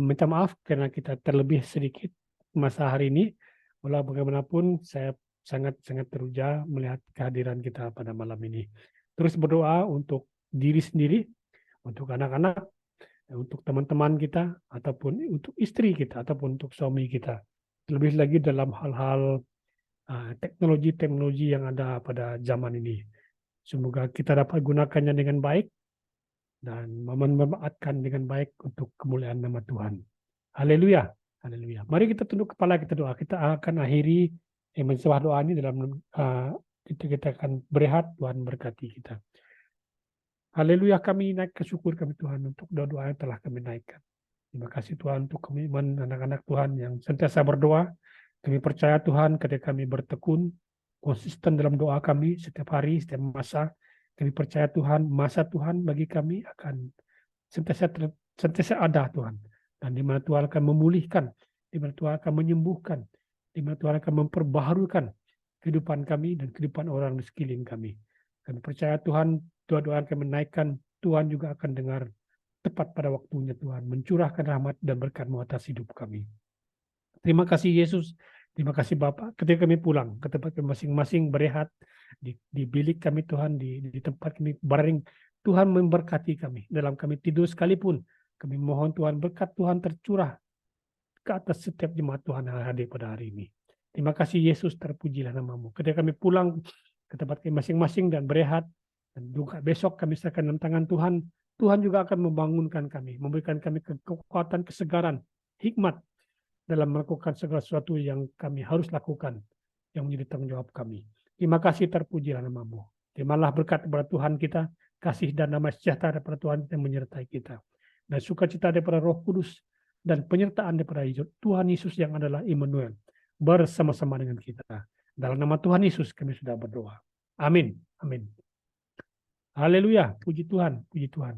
Minta maaf karena kita terlebih sedikit masa hari ini. Walau bagaimanapun saya sangat-sangat teruja melihat kehadiran kita pada malam ini. Terus berdoa untuk diri sendiri, untuk anak-anak, untuk teman-teman kita, ataupun untuk istri kita, ataupun untuk suami kita. Terlebih lagi dalam hal-hal teknologi-teknologi yang ada pada zaman ini. Semoga kita dapat gunakannya dengan baik dan memanfaatkan dengan baik untuk kemuliaan nama Tuhan. Haleluya. Haleluya. Mari kita tunduk kepala, kita doa. Kita akan akhiri mensembah doa ini dalam kita akan berehat. Tuhan berkati kita. Haleluya, kami naikkan syukur kami Tuhan untuk doa-doa yang telah kami naikkan. Terima kasih Tuhan untuk kami anak-anak Tuhan yang sentiasa berdoa. Kami percaya Tuhan ketika kami bertekun, konsisten dalam doa kami setiap hari, setiap masa. Kami percaya Tuhan, masa Tuhan bagi kami akan sentiasa ada Tuhan. Dan di mana Tuhan akan memulihkan, di mana Tuhan akan menyembuhkan, di mana Tuhan akan memperbaharukan kehidupan kami dan kehidupan orang di sekeliling kami. Kami percaya Tuhan, doa-doa kami menaikkan, Tuhan juga akan dengar tepat pada waktunya Tuhan, mencurahkan rahmat dan berkat-Mu atas hidup kami. Terima kasih Yesus, terima kasih Bapa. Ketika kami pulang ke tempat kami masing-masing berehat, di bilik kami Tuhan, di tempat kami baring, Tuhan memberkati kami. Dalam kami tidur sekalipun, kami mohon Tuhan berkat Tuhan tercurah ke atas setiap jemaat Tuhan yang hadir pada hari ini. Terima kasih Yesus, terpujilah nama-Mu. Ketika kami pulang ke tempat kami masing-masing dan berehat, dan juga besok kami serahkan dalam tangan Tuhan, Tuhan juga akan membangunkan kami, memberikan kami kekuatan, kesegaran, hikmat dalam melakukan segala sesuatu yang kami harus lakukan, yang menjadi tanggung jawab kami. Terima kasih, terpujilah nama-Mu. Terimalah berkat kepada Tuhan kita, kasih dan damai sejahtera daripada Tuhan yang menyertai kita. Dan sukacita daripada Roh Kudus, dan penyertaan daripada Tuhan Yesus yang adalah Immanuel, bersama-sama dengan kita. Dalam nama Tuhan Yesus kami sudah berdoa. Amin. Amin. Haleluya. Puji Tuhan. Puji Tuhan.